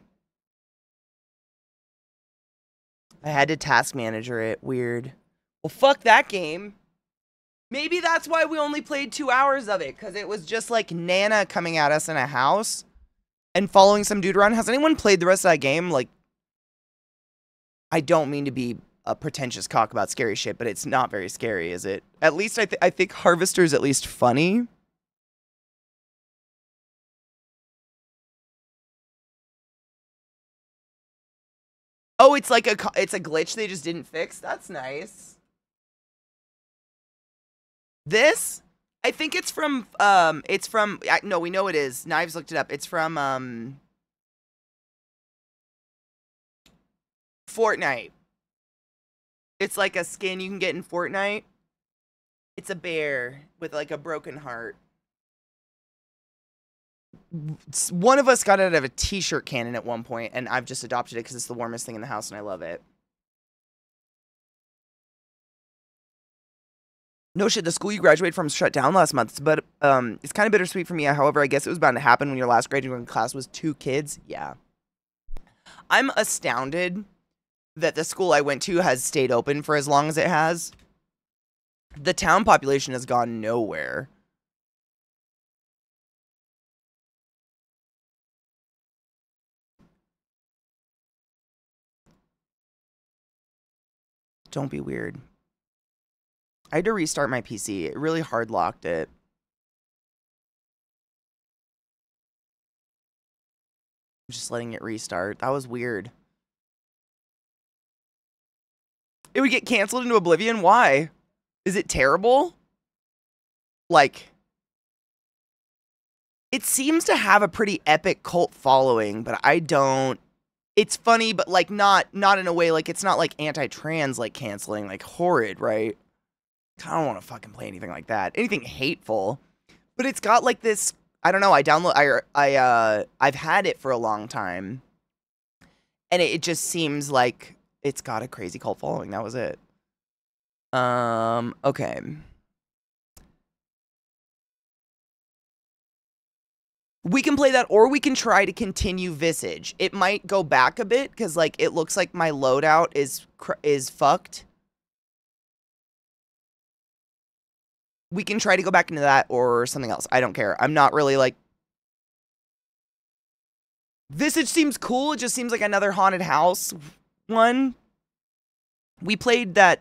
I had to task manager it. Weird. Well, fuck that game. Maybe that's why we only played 2 hours of it, because it was just like Nana coming at us in a house and following some dude around. Has anyone played the rest of that game? Like, I don't mean to be a pretentious cock about scary shit, but it's not very scary, is it? At least I think Harvester's at least funny. Oh, it's like it's a glitch they just didn't fix. That's nice. This, I think it's from no, we know it is. Knives looked it up. It's from Fortnite. It's like a skin you can get in Fortnite. It's a bear with like a broken heart. One of us got it out of a t-shirt cannon at one point, and I've just adopted it because it's the warmest thing in the house and I love it. No shit, the school you graduated from shut down last month, but it's kind of bittersweet for me. However, I guess it was bound to happen when your last graduating class was 2 kids. Yeah. I'm astounded that the school I went to has stayed open for as long as it has. The town population has gone nowhere. Don't be weird. I had to restart my PC. It really hard locked it. I'm just letting it restart. That was weird. It would get canceled into oblivion? Why? Is it terrible? Like, it seems to have a pretty epic cult following, but I don't. It's funny, but like not in a way, like it's not like anti-trans like canceling, like horrid, right? I don't want to fucking play anything like that. Anything hateful. But it's got like this, I don't know, I've had it for a long time. And it just seems like it's got a crazy cult following. That was it. Okay. We can play that, or we can try to continue Visage. It might go back a bit, because, like, it looks like my loadout is fucked. We can try to go back into that, or something else. I don't care. I'm not really, like... Visage seems cool. It just seems like another haunted house one. We played that,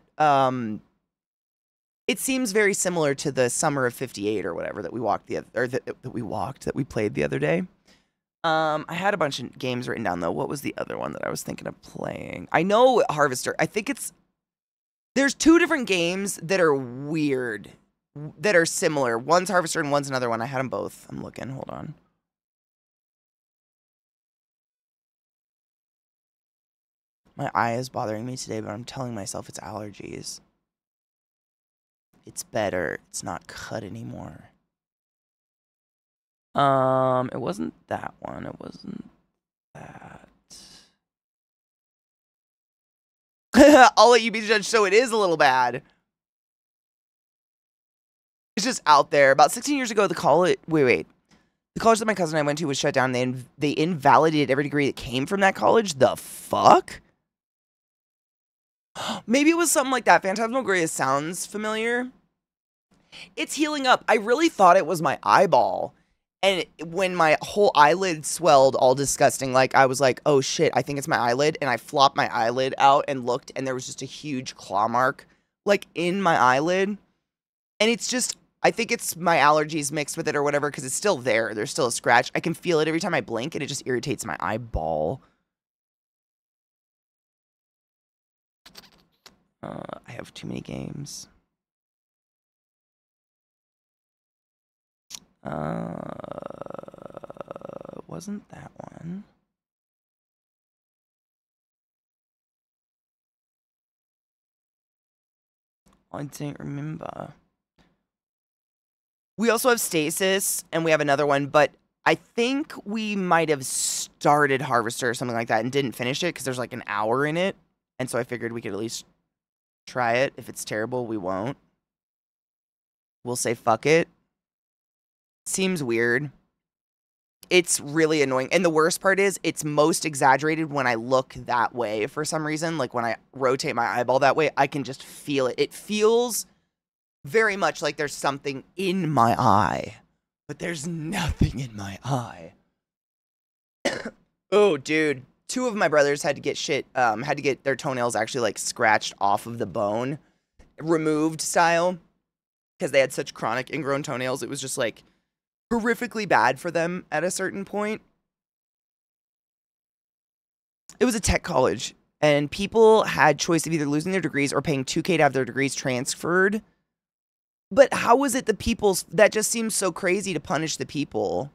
it seems very similar to the Summer of 58 or whatever that we walked that we played the other day. I had a bunch of games written down though. What was the other one that I was thinking of playing? I know Harvester. I think there's 2 different games that are weird, that are similar. One's Harvester and one's another one. I had them both. I'm looking. Hold on. My eye is bothering me today, but I'm telling myself it's allergies. It's better. It's not cut anymore. It wasn't that one. It wasn't that. I'll let you be the judge, so it is a little bad. It's just out there. About 16 years ago, the college... Wait. The college that my cousin and I went to was shut down. They invalidated every degree that came from that college. The fuck? Maybe it was something like that. Phantasmagoria sounds familiar. It's healing up. I really thought it was my eyeball. And when my whole eyelid swelled all disgusting, like I was like, oh shit, I think it's my eyelid. And I flopped my eyelid out and looked, and there was just a huge claw mark like in my eyelid. And it's just, I think it's my allergies mixed with it or whatever, because it's still there. There's still a scratch. I can feel it every time I blink, and it just irritates my eyeball. I have too many games. Wasn't that one? I don't remember. We also have Stasis, and we have another one, but I think we might have started Harvester or something like that and didn't finish it because there's like an hour in it. And so I figured we could at least try it. If it's terrible, we won't. We'll say fuck it. Seems weird. It's really annoying. And the worst part is it's most exaggerated when I look that way for some reason. Like when I rotate my eyeball that way, I can just feel it. It feels very much like there's something in my eye. But there's nothing in my eye. Oh, dude. 2 of my brothers had to get their toenails actually like scratched off of the bone. Removed style. Because they had such chronic ingrown toenails. It was just like horrifically bad for them at a certain point. It was a tech college, and people had choice of either losing their degrees or paying $2K to have their degrees transferred. But how was it the people's... That just seems so crazy to punish the people.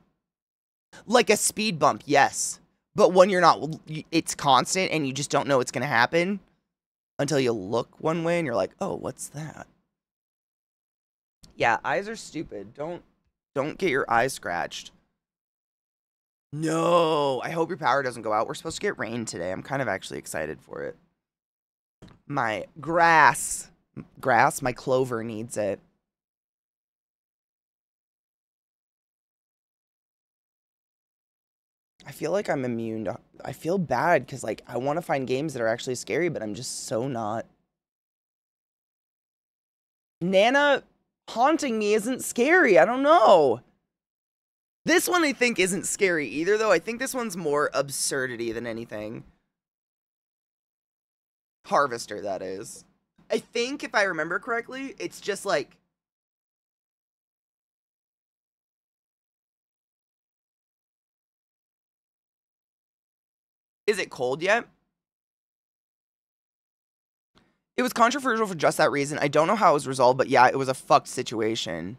Like a speed bump, yes. But when you're not... It's constant, and you just don't know what's going to happen until you look one way, and you're like, oh, what's that? Yeah, eyes are stupid. Don't get your eyes scratched. No, I hope your power doesn't go out. We're supposed to get rain today. I'm kind of actually excited for it. My my clover needs it. I feel like I'm immune to... I feel bad because, like, I want to find games that are actually scary, but I'm just so not. Nana haunting me isn't scary. I don't know. This one I think isn't scary either, though. I think this one's more absurdity than anything. Harvester, that is. I think, if I remember correctly, it's just like... Is it cold yet? It was controversial for just that reason. I don't know how it was resolved, but yeah, it was a fucked situation.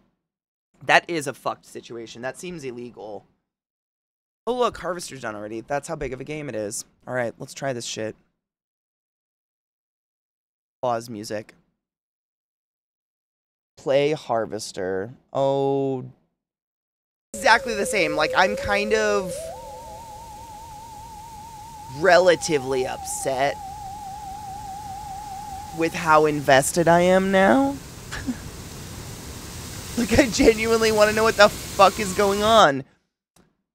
That is a fucked situation. That seems illegal. Oh, look, Harvester's done already. That's how big of a game it is. All right, let's try this shit. Pause music. Play Harvester. Oh. Exactly the same. Like, I'm kind of relatively upset with how invested I am now. Like, I genuinely want to know what the fuck is going on.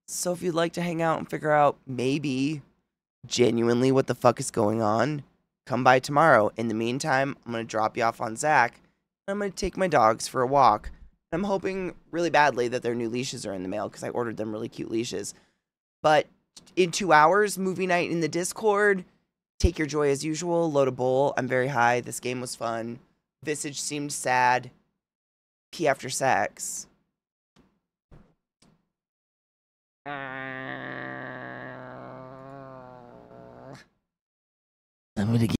So if you'd like to hang out and figure out, maybe, genuinely what the fuck is going on, come by tomorrow. In the meantime, I'm going to drop you off on Zach. I'm going to take my dogs for a walk. I'm hoping really badly that their new leashes are in the mail, because I ordered them really cute leashes. But in 2 hours, movie night in the Discord. Take your joy as usual. Load a bowl. I'm very high. This game was fun. Visage seemed sad. Pee after sex. I'm gonna